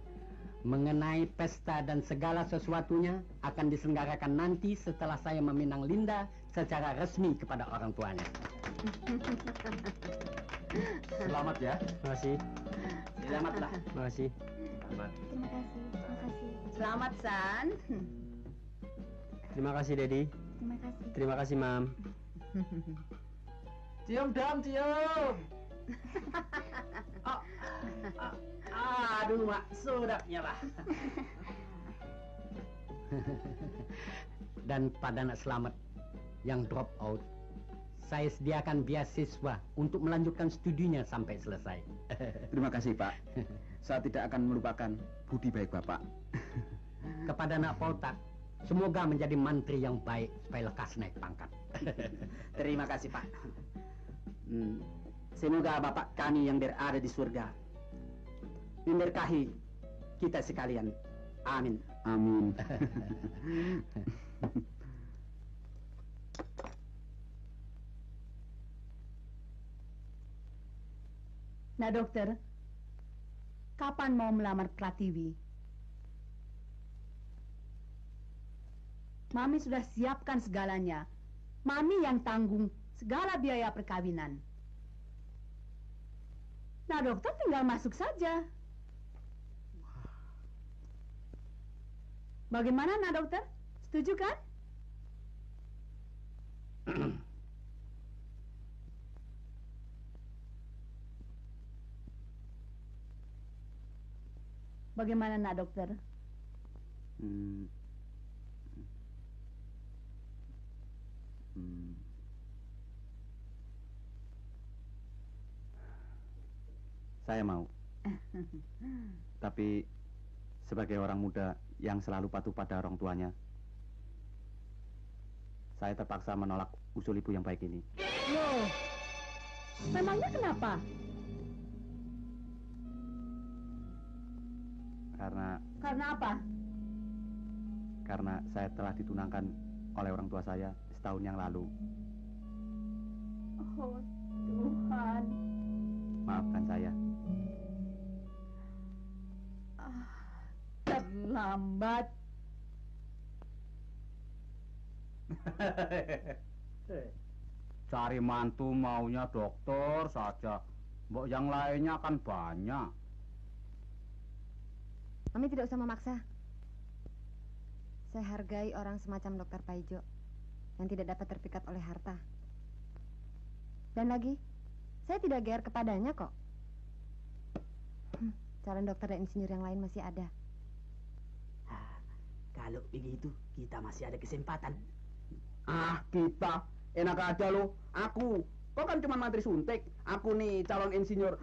Mengenai pesta dan segala sesuatunya akan diselenggarakan nanti setelah saya meminang Linda secara resmi kepada orang tuanya. Selamat ya. Terima kasih. Selamatlah. Terima kasih. Selamat. Terima kasih. Terima kasih. Selamat, San. Terima kasih, Dedi. Terima kasih. Terima kasih, Mam. Cium dong, cium. Aduh, Mak, sedapnya lah. Dan pada anak selamat yang drop out, saya sediakan beasiswa untuk melanjutkan studinya sampai selesai. Terima kasih, Pak. Saya tidak akan melupakan budi baik Bapak. Kepada anak Poltak, semoga menjadi mantri yang baik supaya lekas naik pangkat. Terima kasih, Pak. Semoga Bapak kami yang berada di surga memberkahi kita sekalian. Amin. Amin. Nah, dokter, kapan mau melamar Pratiwi? Mami sudah siapkan segalanya. Mami yang tanggung segala biaya perkawinan. Nah, dokter tinggal masuk saja. Bagaimana, nah, dokter? Setuju kan? Bagaimana, nak, dokter? Saya mau. Tapi sebagai orang muda yang selalu patuh pada orang tuanya, saya terpaksa menolak usul ibu yang baik ini. Loh, memangnya kenapa? Karena apa? Karena saya telah ditunangkan oleh orang tua saya setahun yang lalu. Oh, Tuhan. Maafkan saya. Terlambat. Cari mantu maunya dokter saja. Mbok yang lainnya kan banyak. Mami tidak usah memaksa. Saya hargai orang semacam Dokter Paijo yang tidak dapat terpikat oleh harta. Dan lagi, saya tidak gear kepadanya kok. Calon dokter dan insinyur yang lain masih ada. Kalau begitu, kita masih ada kesempatan. Ah, kita enak aja lo. Aku, kok kan cuma mantri suntik. Aku nih calon insinyur.